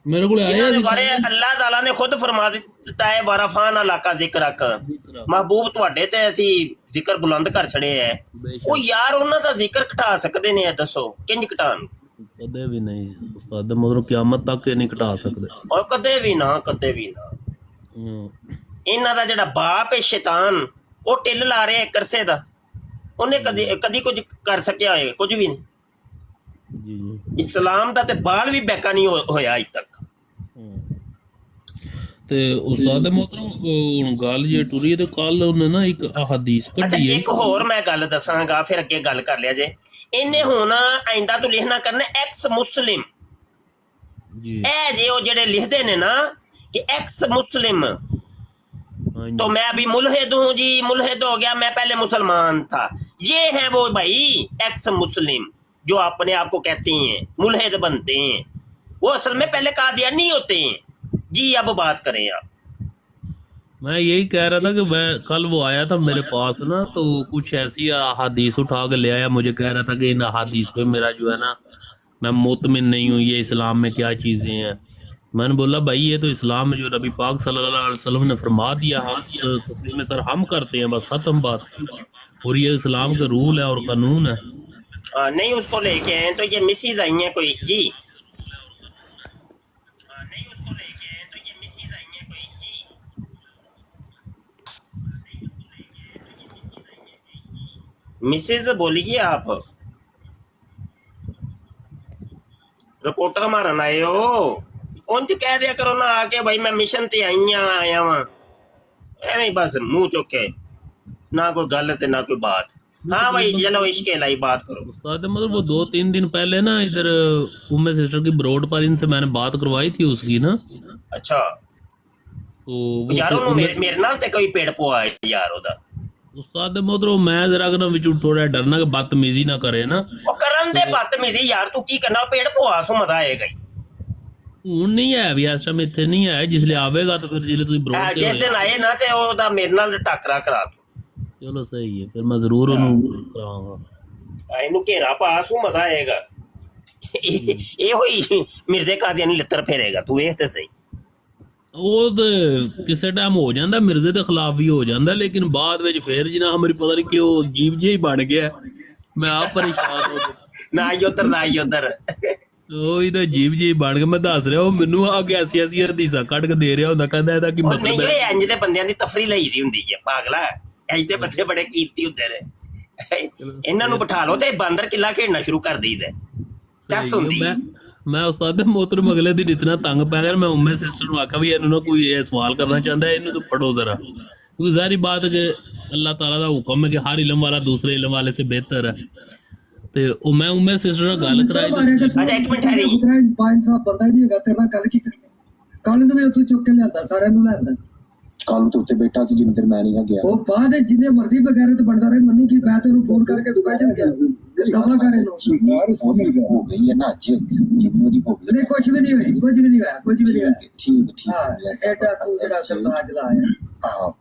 E: ਮੇਰੇ ਕੋਲ ਆਇਆ
A: ਸੀ ਬਾਰੇ ਅੱਲਾਹ ਤਾਲਾ ਨੇ ਖੁਦ ਫਰਮਾ ਦਿੱਤਾ ਹੈ ਵਾਰਫਾਨ ਇਲਾਕਾ ਜ਼ਿਕਰਕ ਮਹਿਬੂਬ ਤੁਹਾਡੇ ਤੇ ਅਸੀਂ ਜ਼ਿਕਰ ਬੁਲੰਦ ਕਰ ਛੜੇ ਹੈ। ਉਹ ਯਾਰ ਉਹਨਾਂ ਦਾ ਜ਼ਿਕਰ ਘਟਾ ਸਕਦੇ ਨੇ ਦੱਸੋ ਕਿੰਜ ਘਟਾਣ?
E: ਕਦੇ ਵੀ ਨਹੀਂ ਉਸਤਾਦ ਮਤਲਬ ਕਿਆਮਤ ਤੱਕ ਇਹ ਨਹੀਂ ਘਟਾ ਸਕਦੇ
A: ਔਰ ਕਦੇ ਵੀ ਨਾ ਇਹਨਾਂ ਦਾ ਜਿਹੜਾ ਬਾਪ ਹੈ ਸ਼ੈਤਾਨ ਉਹ ਢਿੱਲ ਲਾ ਰਿਹਾ ਕਰਸੇ ਦਾ। ਉਹਨੇ ਕਦੀ ਕੁਝ ਕਰ ਸਕਿਆ ਹੋਏ ਕੁਝ ਵੀ ਨਹੀਂ। ਇਸਲਾਮ ਦਾ ਤੇ ਬਾਲ ਵੀ ਬੈਕਾ ਨਹੀਂ ਹੋਇਆ ਅਜ ਤੱਕ।
E: ਤੇ ਉਸਤਾਦ ਮੋਹਤਰਮ ਹੁਣ ਗੱਲ ਜੇ ਟੁਰੀ ਤੇ ਕੱਲ ਉਹਨੇ ਨਾ ਇੱਕ ਹਦੀਸ ਕੱਢੀ ਹੈ।
A: ਇੱਕ ਹੋਰ ਮੈਂ ਗੱਲ ਦੱਸਾਂਗਾ ਫਿਰ ਅੱਗੇ ਗੱਲ ਕਰ ਲਿਆ ਜੇ। ਇਹਨੇ ਹੁਣ ਆਇੰਦਾ ਤੋਂ ਲਿਖਣਾ ਕਰਨਾ ਐਕਸ ਮੁਸਲਿਮ। ਇਹ ਜੇ ਉਹ ਜਿਹੜੇ ਲਿਖਦੇ ਨੇ ਨਾ कि एक्स मुस्लिम तो मैं अभी मुल्हिद हूँ जी, मुल्हिद हो गया, मैं पहले मुसलमान था। ये है वो भाई एक्स मुस्लिम जो अपने आप को कहते हैं मुल्हिद बनते हैं, वो असल में पहले कादियानी होते हैं जी। अब बात करें आप।
E: मैं यही कह रहा था कि मैं कल वो आया था मेरे पास ना, तो कुछ ऐसी अहादीस उठा के ले आया, मुझे कह रहा था कि इन अहादीस पे मेरा जो है ना मैं मुतमिन नहीं हूँ, ये इस्लाम में क्या चीज़ें हैं, मैंने बोला भाई ये तो इस्लाम में जो नबी पाक सल्लल्लाहु अलैहि वसल्लम ने फरमा दिया, हाथ तस्लीम सर हम करते हैं, बस खत्म बात। और ये इस्लाम के रूल है और कानून है।
A: नहीं उसको लेके आए तो ये मिसिज आई हैं कोई जी। नहीं उसको लेके आए तो ये मिसिज आई हैं कोई जी। मिसिज बोलिए आप, रिपोर्टर मारन आए हो, उनसे कह दिया करो ना आके भाई मैं मिशन ते आया वा, एवं बस मुंह चुक के ना कोई गल ते ना कोई बात। हाँ भाई चलो इश्क लाई बात करो।
E: उस्ताद मतलब वो 2-3 दिन पहले ना इधर उम्मे सिस्टर की ब्रॉड पर इनसे मैंने बात करवाई थी उसकी ना।
A: अच्छा
E: तो
A: यार उन्होंने मेरे नाल ते कोई पेड़ पुआ है यार ओदा।
E: उस्ताद मतलब मैं जरा ना विच थोड़ा डरना कि बदतमीजी ना करे ना।
A: ओ करन दे बदतमीजी यार, तू की करना पेड़ पुआ सो मजा आएगा ही।
E: ਹੁਣ ਨਹੀਂ ਆਇਆ ਵੀ ਇਸ ਟਾਈਮ ਇੱਥੇ ਨਹੀਂ ਆਇਆ, ਜਿਸਲੇ ਆਵੇਗਾ ਤਾਂ ਫਿਰ ਜਿਸਲੇ ਤੁਸੀਂ ਬਰੋਡ ਤੇ
A: ਜਿਸ ਦਿਨ ਆਏ ਨਾ ਤੇ ਉਹਦਾ ਮੇਰੇ ਨਾਲ ਟੱਕਰਾ ਕਰਾ ਤੂੰ।
E: ਚਲੋ ਸਹੀ ਹੈ, ਫਿਰ ਮੈਂ ਜ਼ਰੂਰ ਉਹਨੂੰ ਕਰਾਵਾਂਗਾ।
A: ਇਹਨੂੰ ਘੇਰਾ ਪਾ ਸੂ ਮਜ਼ਾ ਆਏਗਾ। ਇਹ ਹੋਈ ਮਿਰਜ਼ੇ ਕਾਦੀਆਨੀ ਲੱਤਰ ਫੇਰੇਗਾ, ਤੂੰ ਵੇਖ ਤੇ ਸਹੀ।
E: ਉਹ ਤੇ ਕਿਸੇ ਟਾਈਮ ਹੋ ਜਾਂਦਾ, ਮਿਰਜ਼ੇ ਦੇ ਖਿਲਾਫ ਵੀ ਹੋ ਜਾਂਦਾ, ਲੇਕਿਨ ਬਾਅਦ ਵਿੱਚ ਫਿਰ ਜਿਨਾ ਹਮਾਰੀ ਪਤਾ ਨਹੀਂ ਕਿ ਉਹ ਅਜੀਬ ਜਿਹਾ ਹੀ ਬਣ ਗਿਆ। ਮੈਂ ਆਪ ਪਰੇਸ਼ਾਨ ਹੋ ਗਿਆ।
A: ਨਾ ਹੀ ਉੱਧਰ ਨਾ ਹੀ ਉੱਧਰ
E: ਉਹ ਇਹਦਾ ਅਜੀਬ ਜਿਹੀ ਬਣ ਕੇ ਮੈਂ ਦੱਸ ਰਿਹਾ, ਉਹ ਮੈਨੂੰ ਆ ਕੇ ਐਸੀ ਹਦੀਸਾਂ ਕੱਢ ਕੇ ਦੇ ਰਿਹਾ ਹੁੰਦਾ, ਕਹਿੰਦਾ ਇਹਦਾ ਕੀ ਮਤਲਬ ਹੈ।
A: ਇੰਜ ਦੇ ਬੰਦਿਆਂ ਦੀ ਤਫਰੀ ਲਈ ਦੀ ਹੁੰਦੀ ਹੈ ਪਾਗਲਾ, ਇੰਜ ਦੇ ਬੰਦੇ ਬੜੇ ਕੀਮਤੀ ਹੁੰਦੇ ਨੇ। ਇਹਨਾਂ ਨੂੰ ਬਿਠਾ ਲਓ ਤੇ ਬਾਂਦਰ ਕਿੱਲਾ ਖੇਡਣਾ ਸ਼ੁਰੂ ਕਰ ਦਈਦਾ, ਚੱਸ ਹੁੰਦੀ।
E: ਮੈਂ ਉਸਤਾਦ ਮੋਹਤਰਮ ਅਗਲੇ ਦਿਨ ਇਤਨਾ ਤੰਗ ਪੈ ਗਿਆ, ਮੈਂ ਉਮੇ ਸਿਸਟਰ ਨੂੰ ਆਖਿਆ ਵੀ ਇਹਨੂੰ ਨਾ ਕੋਈ ਇਹ ਸਵਾਲ ਕਰਨਾ ਚਾਹੁੰਦਾ, ਇਹਨੂੰ ਤਾਂ ਫੜੋ ਜ਼ਰਾ, क्योंकि ज़ाहिर बात है कि अल्लाह ताला का हुक्म है कि हर इल्म वाला दूसरे इल्म वाले से बेहतर है। ਤੇ ਉਹ ਮੈਂ ਉਮਰ ਸਿਸਟਰ ਨਾਲ ਗੱਲ ਕਰਾਈ।
A: ਅੱਛਾ ਇੱਕ ਮਿੰਟ ਠਹਿਰੀ,
J: ਸਾਹਿਬ ਬੰਦਾ ਹੀ ਨਹੀਂ ਹੈਗਾ, ਤੇਰੇ ਨਾਲ ਗੱਲ ਕੀ ਕਰੀਏ। ਕੱਲ ਨੂੰ ਵੀ ਉੱਥੋਂ ਚੁੱਕ ਕੇ ਲਿਆਂਦਾ, ਸਾਰਿਆਂ ਨੂੰ ਲਿਆਂਦਾ।
C: ਕੱਲ ਤੋਂ ਉੱਤੇ ਬੈਠਾ ਸੀ ਜਿੰਨੇ ਦਿਨ ਮੈਂ ਨਹੀਂ ਗਿਆ।
J: ਉਹ ਬਾਅਦ ਜਿੰਨੇ ਮਰਜ਼ੀ ਬਗੈਰਤ ਬਣਦਾ ਰਹੇ, ਮੈਨੂੰ ਕੀ ਮੈਂ ਤੈਨੂੰ ਫੋਨ ਕਰਕੇ ਤੂੰ ਬਹਿ ਜਾ ਦਵਾ ਕਰੇ ਨੂੰ
C: ਯਾਰ ਹੋ ਗਈ ਹੈ ਨਾ ਅੱਜ ਜਿੰਨੀ ਉਹਦੀ ਹੋ ਗਈ।
J: ਨਹੀਂ ਕੁਝ ਵੀ ਨਹੀਂ ਹੋਈ, ਕੁਝ ਵੀ ਨਹੀਂ ਹੋਇਆ, ਕੁਝ ਵੀ ਨਹੀਂ ਹੋਇਆ।
C: ਠੀਕ
J: ਹਾਂ ਐਡਾ ਤੂੰ ਜਿਹੜਾ ਸਰਤਾਜ ਲਾਇਆ।
C: ਹਾਂ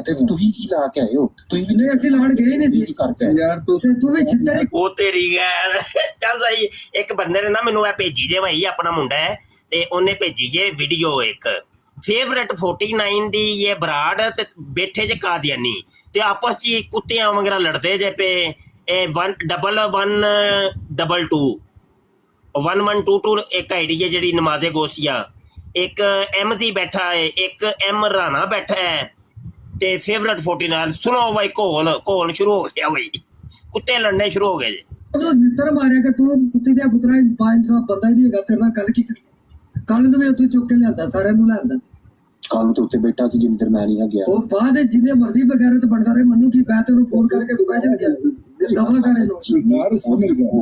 C: ਅਤੇ ਤੁਸੀਂ ਕੀ ਲਾ ਕੇ ਆਏ ਹੋ? ਤੁਸੀਂ ਵੀ
J: ਨਹੀਂ ਅਸੀਂ ਲਾਣ ਗਏ ਨਹੀਂ ਸੀ
C: ਕਰਕੇ
J: ਯਾਰ, ਤੂੰ ਵੀ ਛਿੱਤਰ।
A: ਉਹ ਤੇਰੀ ਗੈਰ ਚੱਲ ਸਹੀ। ਇੱਕ ਬੰਦੇ ਨੇ ਨਾ ਮੈਨੂੰ ਇਹ ਭੇਜੀ ਜੇ ਭਾਈ, ਆਪਣਾ ਮੁੰਡਾ ਹੈ ਤੇ ਉਹਨੇ ਭੇਜੀ ਜੇ ਵੀਡੀਓ, ਇੱਕ ਫੇਵਰਟ 49 ਦੀ ਇਹ ਬਰਾੜ ਤੇ ਬੈਠੇ ਜੇ ਕਾਦੀਆਨੀ ਤੇ ਆਪਸ ਚ ਕੁੱਤਿਆਂ ਵਗੈਰਾ ਲੜਦੇ ਜੇ ਪਏ। ਇਹ 11122 1122 ਇੱਕ ਆਈਡੀ ਹੈ ਜਿਹੜੀ ਨਮਾਜ਼ੇ ਗੋਸੀਆ, ਇੱਕ MZ ਬੈਠਾ ਹੈ, ਇੱਕ M ਰਾਣਾ ਬੈਠਾ ਹੈ ਤੇ ਫੇਵਰਟ 49। ਸੁਣੋ ਭਾਈ, ਘੋਲ ਸ਼ੁਰੂ ਹੋ ਗਿਆ ਭਾਈ, ਕੁੱਤੇ ਲੜਨੇ ਸ਼ੁਰੂ ਹੋ ਗਏ ਜੇ।
J: ਉਹ ਜਿੱਤਰ ਮਾਰਿਆ ਕਿ ਤੂੰ ਕੁੱਤੇ ਦਾ ਪੁੱਤਰਾ 500 ਬੰਦਾ ਹੀ ਨਹੀਂ ਹੈਗਾ, ਤੇਰੇ ਨਾਲ ਗੱਲ ਕੀ ਕਰੀਏ। ਕੱਲ ਨੂੰ ਵੀ ਉੱਥੋਂ ਚੁੱਕ ਕੇ ਲਿਆਂਦਾ, ਸਾਰਿਆਂ ਨੂੰ ਲਿਆਂਦਾ।
C: ਕੱਲ ਤੋਂ ਉੱਤੇ ਬੈਠਾ ਸੀ ਜਿੰਨੇ ਦਿਨ ਮੈਂ ਨਹੀਂ ਗਿਆ।
J: ਉਹ ਬਾਅਦ ਜਿੰਨੇ ਮਰਜ਼ੀ ਬਗੈਰਤ ਬਣਦਾ ਰਹੇ, ਮੈਨੂੰ ਕੀ ਮੈਂ ਤੈਨੂੰ ਫੋਨ ਕਰਕੇ ਤੂੰ ਬਹਿ ਜਾ ਦਵਾ ਕਰੇ ਨੂੰ
C: ਯਾਰ ਹੋ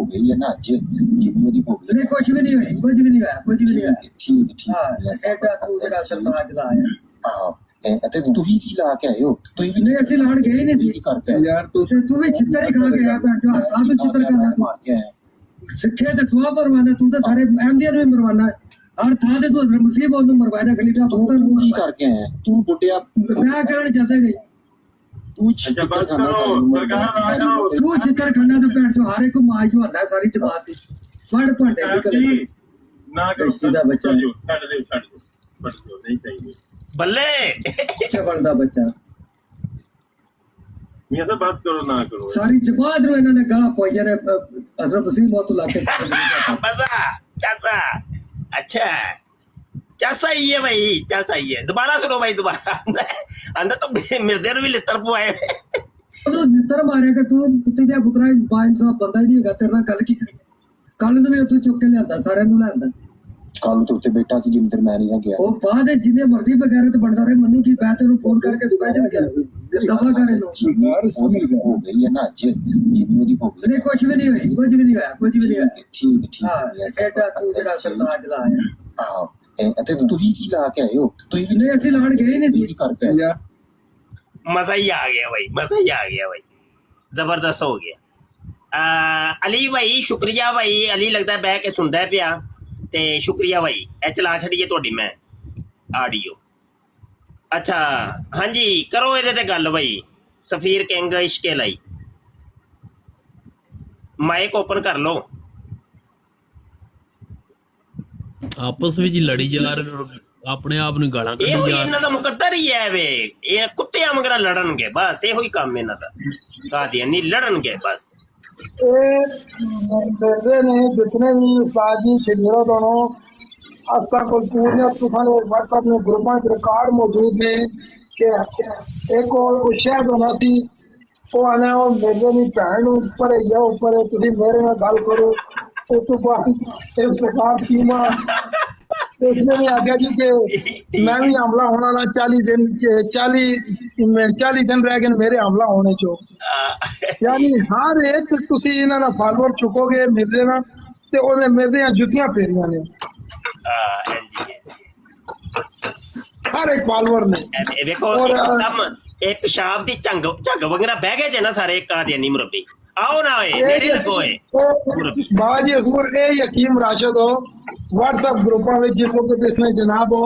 C: ਗਈ ਹੈ ਨਾ ਅੱਜ ਜਿੰਨੀ ਉਹਦੀ ਹੋ ਗਈ।
J: ਨਹੀਂ ਕੁਝ ਵੀ ਨਹੀਂ ਹੋਈ, ਕੁਝ ਵੀ ਨਹੀਂ ਹੋਇਆ, ਕੁਝ ਵੀ ਨਹੀਂ ਹੋਇਆ।
C: ਠੀਕ
J: ਹਾਂ ਐਡਾ ਤੂੰ ਜਿਹੜਾ ਸਰਤਾਜ ਲਾਇਆ।
C: ਹਾਂ ਅਤੇ ਤੁਸੀਂ ਕੀ ਲਾ ਕੇ ਆਏ ਹੋ? ਤੁਸੀਂ ਵੀ
J: ਨਹੀਂ ਅਸੀਂ ਲਾਣ ਗਏ ਨਹੀਂ ਸੀ
C: ਕਰਕੇ
J: ਯਾਰ, ਤੂੰ ਵੀ ਛਿੱਤਰ ਹੀ ਖਾ ਕੇ ਆਇਆ ਭੈਣ ਜੋ ਹੱਥਾਂ ਤੋਂ ਛਿੱਤਰ ਕਰਨਾ ਮਾਰ ਕੇ ਆਇਆ। ਸਿੱਖਿਆ ਤੇ ਸਵਾ ਮਰਵਾਨਾ, ਤੂੰ ਤਾਂ ਸਾਰੇ ਅਹਿਮਦੀਆਂ ਨੂੰ ਵੀ ਮਰਵਾਨਾ, ਹਰ ਥਾਂ ਤੇ ਤੂੰ ਹਜ਼ਰਤ ਮਸੀਹ ਨੂੰ ਮਰਵਾਇਆ। ਖਲੀਫਾ
C: ਤੂੰ ਕੀ ਕਰਕੇ ਆਇਆ? ਤੂੰ ਬੁੱਢਿਆ
J: ਮੈਂ ਕਰਨ ਜਾਂਦੇ ਗਈ।
C: ਤੂੰ ਛਿੱਤਰ ਖਾਣਾ
J: ਤੂੰ ਛਿੱਤਰ ਖਾਣਾ ਤੇ ਭੈਣ ਜੋ ਹਰ ਇੱਕ ਮਾਜ ਜੋ ਹੁੰਦਾ ਸਾਰੀ ਜਮਾਤ ਦੀ ਫੜ ਭਾਂਡੇ ਨਿਕਲੇ ਨਾ ਦਾ ਬੱਚਾ ਨਹੀਂ ਚਾਹੀਦੀ
A: ਬੱਲੇ
J: ਚਵਲ ਦਾ ਬੱਚਾ।
L: ਮੀਆਂ ਸਾਹਿਬ ਬਾਤ ਕਰੋ ਨਾ ਕਰੋ,
J: ਸਾਰੀ ਜਮਾਤ ਨੂੰ ਇਹਨਾਂ ਨੇ ਗਾਲਾਂ ਪਾਈਆਂ ਨੇ ਹਜ਼ਰਤ ਮਸੀਹ ਮੌਤ ਲਾ ਕੇ।
A: मजा चाचा, अच्छा चाचा ही है भाई, चाचा ही है। दोबारा सुनो भाई, दोबारा अंदर तो मिर्जे ने भी लितर पुआए।
J: ਉਹ ਜਿੱਤਰ ਮਾਰਿਆ ਕਿ ਤੂੰ ਕੁੱਤੇ ਦਾ ਪੁੱਤਰਾ 500 ਬੰਦਾ ਹੀ ਨਹੀਂ ਹੈਗਾ, ਤੇਰੇ ਨਾਲ ਗੱਲ ਕੀ ਕਰੀਏ। ਕੱਲ ਨੂੰ ਵੀ ਉੱਥੋਂ ਚੁੱਕ ਕੇ ਲਿਆਂਦਾ, ਸਾਰਿਆਂ ਨੂੰ ਲਿਆਂਦਾ।
C: ਕੱਲ ਤੋਂ ਉੱਤੇ ਬੈਠਾ ਸੀ ਜਿੰਨੇ ਦਿਨ ਮੈਂ ਨਹੀਂ ਗਿਆ।
J: ਉਹ ਬਾਅਦ ਜਿੰਨੇ ਮਰਜ਼ੀ ਬਗੈਰਤ ਬਣਦਾ ਰਹੇ, ਮੈਨੂੰ ਕੀ ਮੈਂ ਤੈਨੂੰ ਫੋਨ ਕਰਕੇ ਤੂੰ ਬਹਿ ਜਾ ਦਵਾ ਕਰੇ ਨੂੰ
C: ਯਾਰ ਹੋ ਗਈ ਹੈ ਨਾ ਅੱਜ ਜਿੰਨੀ ਉਹਦੀ ਹੋ ਗਈ।
J: ਨਹੀਂ ਕੁਝ ਵੀ ਨਹੀਂ ਹੋਈ, ਕੁਝ ਵੀ ਨਹੀਂ ਹੋਇਆ, ਕੁਝ ਵੀ ਨਹੀਂ ਹੋਇਆ।
C: ਠੀਕ
J: ਹਾਂ ਐਡਾ ਤੂੰ ਜਿਹੜਾ ਸਰਤਾਜ ਲਾਇਆ।
C: ਹਾਂ ਅਤੇ ਤੁਸੀਂ ਕੀ ਲਾ ਕੇ ਆਏ ਹੋ? ਤੁਸੀਂ ਵੀ
J: ਨਹੀਂ ਅਸੀਂ ਲਾਣ ਗਏ ਨਹੀਂ ਸੀ
C: ਕਰਕੇ।
A: मजा ही आ गया भाई, मजा ही आ गया भाई, जबरदस्त हो गया। अली भाई शुक्रिया भाई, अली लगता है बह के सुनता है पिया ते शुक्रिया भाई। ए चला छड़िए थोड़ी मैं आडियो। अच्छा हाँ जी करो ये ते गल भाई। सफीर किंग इश्के लाई माइक ओपन कर लो।
E: ਆਪਸ ਵਿੱਚ ਹੀ ਲੜੀ ਜਾ ਰਹੇ ਨੇ, ਆਪਣੇ ਆਪ ਨੂੰ ਗਾਲਾਂ ਕੱਢੀ
A: ਇਹੋ ਹੀ
E: ਜਾ
A: ਇਹਨਾਂ ਦਾ ਮੁਕੱਦਰ ਹੀ ਹੈ ਵੇ, ਇਹ ਕੁੱਤਿਆਂ ਵਾਂਗਰਾ ਲੜਨਗੇ ਬਸ, ਇਹੋ ਹੀ ਕੰਮ ਇਹਨਾਂ ਦਾ, ਕਾਦੀਆਨੀ ਲੜਨਗੇ बस।
K: मिर्जे ने जितने भी उस्ताद जी शरीरों दोनों अस्तगफुर पूरे तुफान व्हाट्सएप में ग्रुपों में रिकॉर्ड मौजूद ने कि एक और शहर होना सी वो आने और मिर्जे की भैन ऊपर है या ऊपर है, तुम मेरे में गल करो उस तो बाद एक प्रकार सीमा उसने भी आख्या जी कि मैं भी हमला होने वाला 40 दिन रह गए मेरे हमला होने चो, यानी हर एक तुसी इन्हां दा फॉलोअर चुकोगे मिर्जे ना ते ओने मिर्जे दी जुतियां फेरियां ने हर एक फॉलोअर ने।
A: देखो एकदम ये पेशाब दी झग वगैरह बह गए जे ना सारे कादियानी मुरब्बी, आओ ना होए नेड़े लगो होए
K: बाजी हजूर ए यकीम राशिद हो व्हाट्सएप ग्रुपों में जिस वक्त इसने जनाब हो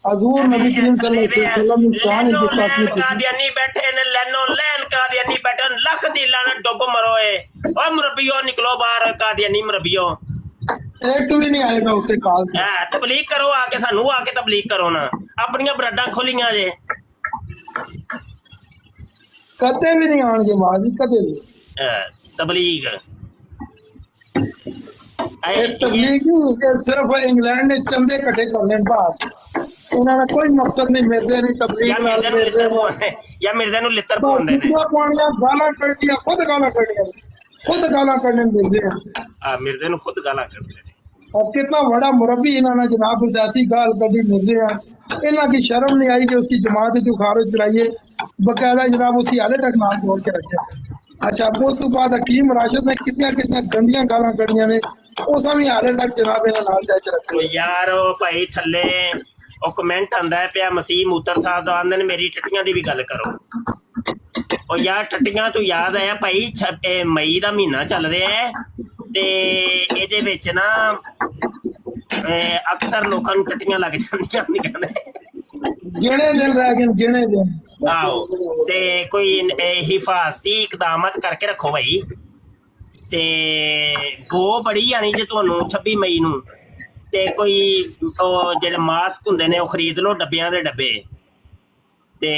K: हजूर नबी करीम सल्लल्लाहु अलैहि वसल्लम
A: कादियानी बैठे ने लेनो लैन कादियानी बैठे लख दी लानत डुब मरो ओ मुरब्बियो निकलो बाहर कादियानी मुरब्बियो,
K: एक भी नहीं आएगा उसके काल से।
A: तबलीग करो आके, सानू आके तबलीग करो ना, अपनी ब्रडां खोलियां जे
K: कदे भी नहीं आएंगे बाजी, कदे भी
A: तबलीग
K: तबलीग सिर्फ इंग्लैंड ने चंदे इकट्ठे करने बाद उन्होंने कोई मकसद नहीं मिर्जे ने तबलीग
A: या मिर्जे नु लित्तर पाउंदे ने
K: गालां कढदियां, खुद गालां कढने मिर्जे
A: मिर्जे नु खुद गालां करदे
K: और कितना बड़ा मुरब्बी इन्होंने जनाब जैसी गाल कभी मिर्जे हैं, इन्हों की शर्म नहीं आई कि उसकी जमात जो खारिज कराइए बकायदा जनाब उसकी हाले तक नाम बोल के रखे। अच्छा उस तो बाद हकीम राशिद ने कितनी गंदियां गालां कढ़ियां ने उस भी हाले तक जनाब इन्होंने नाल जाके रखे।
A: यार ओ भाई थल्ले ओ कमेंट आंदा है पिया मसीह मूतर साहब दा, आंदे ने मेरी टट्टियां दी भी गल करो। ओ यार टट्टियां तो याद आया भाई मई दा महीना चल रहा है ते ਇਹਦੇ ਵਿੱਚ ਨਾ ਅਕਸਰ ਲੋਕਾਂ ਨੂੰ ਟੱਟੀਆਂ ਲੱਗ ਜਾਂਦੀਆਂ ਹੁੰਦੀਆਂ ਨੇ,
K: ਗਿਣੇ ਦਿਨ ਰਹਿ ਗਏ ਗਿਣੇ ਦਿਨ।
A: ਆਹੋ ਤੇ ਕੋਈ ਹਿਫਾਜ਼ਤੀ ਇਕਦਾਮਤ ਕਰਕੇ ਰੱਖੋ ਭਾਈ, ਤੇ ਬੋ ਬੜੀ ਆਣੀ ਜੇ ਤੁਹਾਨੂੰ 26 ਮਈ ਨੂੰ, ਤੇ ਕੋਈ ਉਹ ਜਿਹੜੇ ਮਾਸਕ ਹੁੰਦੇ ਨੇ ਉਹ ਖਰੀਦ ਲਓ ਡੱਬਿਆਂ ਦੇ ਡੱਬੇ, ਤੇ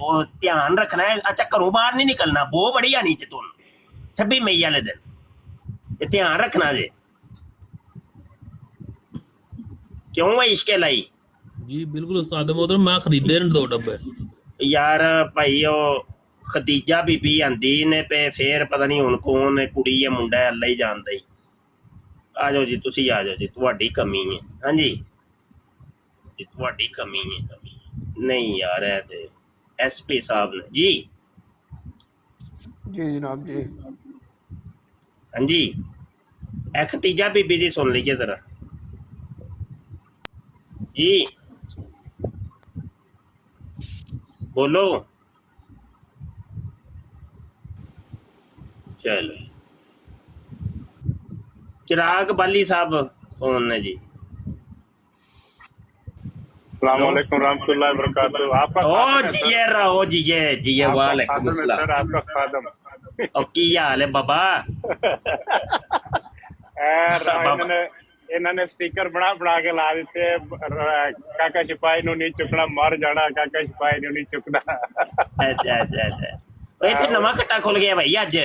A: ਉਹ ਧਿਆਨ ਰੱਖਣਾ ਹੈ। ਅੱਛਾ ਘਰੋਂ ਬਾਹਰ ਨਹੀਂ ਨਿਕਲਣਾ, ਬੋ ਬੜੀ ਆਣੀ ਜੇ ਤੁਹਾਨੂੰ 26 ਮਈ ਵਾਲੇ ਦਿਨ, ਤੇ ਧਿਆਨ ਰੱਖਣਾ ਜੇ। क्यों है इश्के लाई
E: जी बिल्कुल उस्ताद मोहतरम, मैं खरीदे ने 2 डब्बे
A: यार भाई ओ खदीजा बीबी आंदी ने पे फिर पता नहीं हुण कौन कुड़ी है मुंडा है अल्लाह ही जानदा ही। आ जाओ जी तुसी आ जाओ जी, तुहाडी कमी है। हाँ जी तुहाडी कमी है, कमी नहीं यार है ते SP साहब ने जी
D: जी जनाब जी।
A: हाँ जी ए खदीजा बीबी दी सुन लीजिए जरा जी, बोलो। चलो चिराग बाली साहब कौन है जी?
M: अस्सलाम वालेकुम रहमतुल्लाहि व बरकातहू। आपका
A: ओ जिये रहो जिये वालेकुम अस्सलाम।
M: आपका खादम
A: और की हाल है बाबा?
M: इन्होंने स्टिकर बना के ला दिते, काका सिपाही नु नहीं चुकना मर जाना, काका सिपाही नु नहीं चुकना।
A: अच्छा इत्थे नवा कट्टा खुल गया भाई अज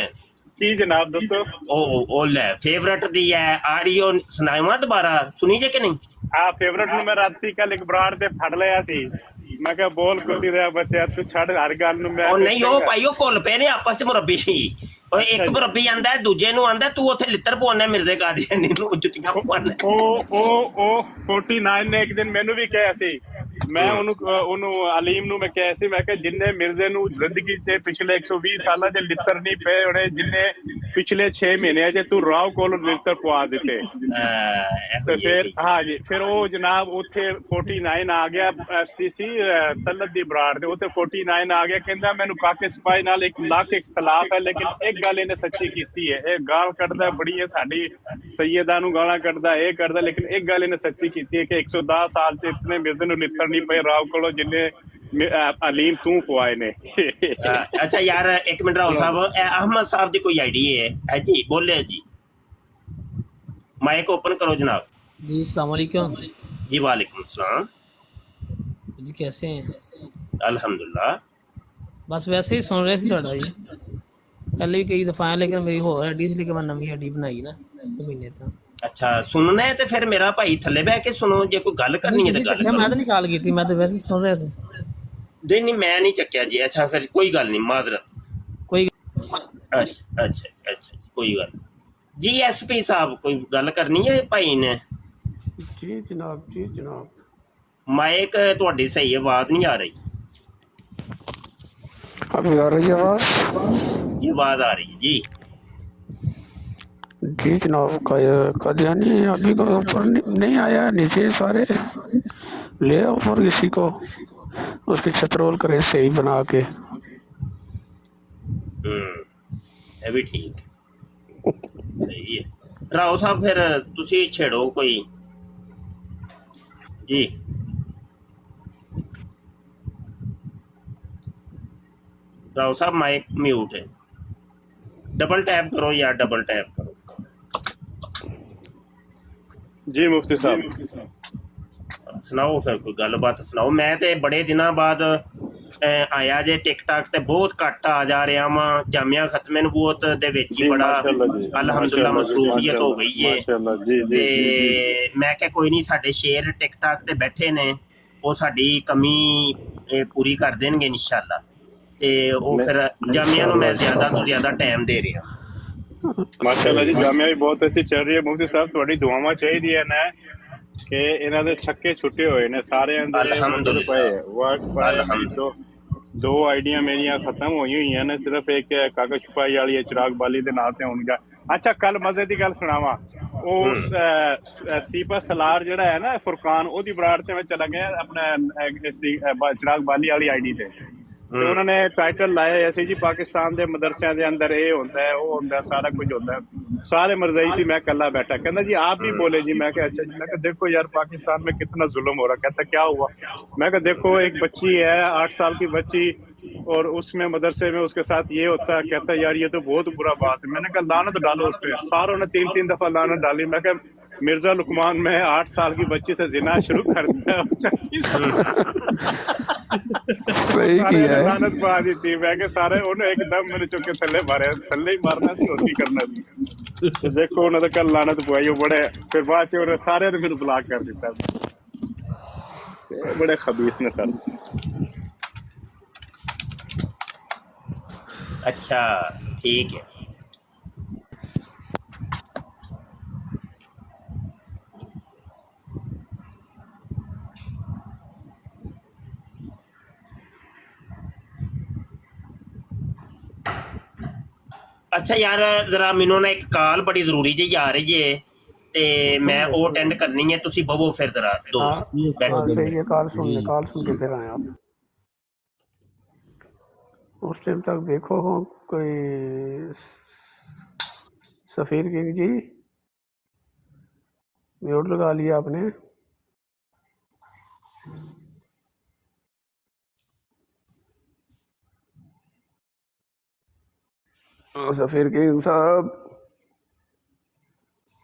M: की जनाब दसो।
A: ओ ले फेवरेट दी है ऑडियो सुनावा दोबारा, सुनी जे कि नहीं?
M: हाँ फेवरेट नु मैं राती कल एक ब्रांड ते फड़ लिया सी, मैं क्या बोल कुत्ती रहा बच्चा तू छड़ हर गल नु। मैं
A: नहीं ओ भाई ओ कुल पे ने आपस च मुरब्बी, ओ एक मुरब्बी आंदा है दूजे नु आंदा तू ओथे लित्तर पवाना मिर्जे कादियानी नु जुत्तियां पवाना।
M: ओ 49 ने एक दिन मैनू भी कहा सी, मैं ओनू अलीम नु मैं कहा सी, मैं कहा जिन्ने मिर्जे नु जिंदगी से पिछले 120 साल दे लित्तर नहीं पे होने, जिन्ने पिछले 6 महीने च तू राव कोल लित्तर पवा दिते। तो फिर हाँ जी फिर वो जनाब उथे 49 आ गया STC तलत दी बराड़ दे उते 49 आ गया, कहंदा मैनू काके सिपाही नाल 1 लाख इख्तलाफ है, लेकिन एक गल इन्हें सच्ची कीती है। ये गाल कटदा बड़ी है साडी सैयदा नु गालां कटदा ये करदा, लेकिन एक गल इन्हें सच्ची कीती है कि 110 साल च इतने मिर्जे नु लित्तर नहीं पे राव कोलो जिन्ने अलीम तू पवाए ने।
A: अच्छा यार एक मिनट राव साहब, अहमद साहब दी कोई आईडी है जी? बोले जी माइक ओपन करो जनाब।
N: जी अस्सलाम वालेकुम।
A: जी वालेकुम सलाम।
N: जी कैसे हैं?
A: अल्हम्दुलिल्लाह।
N: बस वैसे ही सुन रहे सी ਤੁਹਾਡਾ ਜੀ पहले भी कई दफ़ा है लेकिन मेरी होर हड्डी ਸੀ लेकिन मैं नवी हड्डी बनाई ना 2 महीने तो
A: ਅੱਛਾ ਸੁਣਨਾ ਹੈ ਤੇ ਫਿਰ ਮੇਰਾ ਭਾਈ ਥੱਲੇ ਬਹਿ ਕੇ ਸੁਣੋ, ਜੇ ਕੋਈ ਗੱਲ ਕਰਨੀ ਹੈ ਤੇ ਗੱਲ ਕਰੋ।
N: मैं तो निकाल की थी, मैं तो वैसे ही सुन रहे थे।
A: ਨਹੀਂ ਨਹੀਂ ਮੈਂ ਨਹੀਂ ਚੱਕਿਆ ਜੀ। ਅੱਛਾ ਫਿਰ ਕੋਈ ਗੱਲ ਨਹੀਂ, ਮਾਜ਼ਰਤ।
N: कोई
A: ਅੱਛਾ ਅੱਛਾ ਅੱਛਾ ਕੋਈ ਗੱਲ ਨਹੀਂ। GSP ਸਾਹਿਬ ਕੋਈ ਗੱਲ ਕਰਨੀ ਹੈ ਭਾਈ ਨੇ?
D: जी जनाब, जी जनाब।
A: ਮਾਈਕ ਤੁਹਾਡੀ ਸਹੀ ਆਵਾਜ਼ नहीं आ रही।
D: अभी आ रही है आवाज़?
A: ये आवाज़ आ रही है जी।
D: जी जनाब, कादियानी अभी को ऊपर नहीं आया, नीचे सारे ले आओ ऊपर किसी को, उसकी छतरोल करें सही बना के।
A: ਇਹ ਵੀ ਠੀਕ ਹੈ, ਸਹੀ ਹੈ। ਰਾਓ ਸਾਹਿਬ ਫਿਰ ਤੁਸੀਂ ਛੇੜੋ ਕੋਈ ਜੀ। राव साहब माइक म्यूट है, डबल टैप करो यार, डबल टैप करो।
M: जी मुफ्ती साहब
A: सुनाओ फिर कोई गलबात सुनाओ। मैं तो बड़े दिनों बाद आया जे टिकटॉक ते बहुत घट आ जा रहा वां। जामिया खत्मे नबूवत दे विच ही बड़ा अलहमदुलिल्लाह मसरूफियत हो गई है ते मैं क्या कोई नहीं, साडे शेर टिकटॉक ते बैठे ने, वो साडी कमी पूरी कर देंगे इंशाअल्लाह। ते वो फिर जामिया नूं मैं ज़्यादा तो ज़्यादा टाइम दे रहा।
M: माशाअल्लाह जी, जामिया भी बहुत अच्छी चल रही है। मुफ्ती साहब तुहाडी दुआवां चाहिए ने कि इन्हां दे छक्के छुट्टे होए ने सारे अल्हम्दुलिल्लाह। दो आईडियां मेरियां खत्म होई हुई ने, सिर्फ एक कागज छुपाई वाली है चिराग बाली दे नाल ते होणगा। अच्छा कल मजे दी गल सुनावा, ਉਹ ਸੀਪਾ ਸਲਾਰ ਜਿਹੜਾ ਹੈ ਨਾ ਫੁਰਕਾਨ, ਉਹਦੀ ਬਰਾੜ ਤੇ ਮੈਂ ਚਲਾ ਗਿਆ ਆਪਣੇ ਇਸ ਦੀ चिराग बाली वाली आईडी ਤੇ ਤੇ ਉਹਨਾਂ ਨੇ ਟਾਈਟਲ ਲਾਇਆ ਸੀ ਜੀ ਪਾਕਿਸਤਾਨ ਦੇ ਮਦਰਸਿਆਂ ਦੇ ਅੰਦਰ ਇਹ ਹੁੰਦਾ ਹੈ ਉਹ ਹੁੰਦਾ ਸਾਰਾ ਕੁਝ ਹੁੰਦਾ ਹੈ। सारे मरज़ई थी, मैं कल्ला बैठा। कहना जी आप भी बोले जी। मैं अच्छा जी। मैं देखो यार पाकिस्तान में कितना जुल्म हो रहा। कहता क्या हुआ? मैं देखो एक बच्ची है 8 साल की बच्ची, और उसमें मदरसे में उसके साथ ये होता है। कहता यार ये तो बहुत बुरा बात है। मैंने कहा लानत डालो उस पर। सारों ने 3-3 दफा लानत डाली। मैं मिर्जा लुकमान में 8 साल की बच्ची से जिना शुरू कर दिया।
D: सही किया है।
M: लानत पा दी थी। मैं सारे उन्हें एकदम मैंने चुक के थल्ले मारे, थल्ले ही मारना सी और की करना सी। तो देखो उन्होंने कल लानत पवाई बड़े, फिर बाद च उन्हें सारे ने फिर ब्लॉक कर दिता। बड़े खबीस ने सर।
A: अच्छा ठीक है। अच्छा यार जरा मैनू ना एक कॉल बड़ी जरूरी जी आ रही है ते मैं वो अटेंड करनी है। तुसी बवो फिर जरा दोस्त बैठो।
D: सही है, कॉल सुन के फिर आए आप। उस टाइम तक देखो कोई सफीर किंग जी म्यूट लगा लिया आपने। सफीर किंग साहब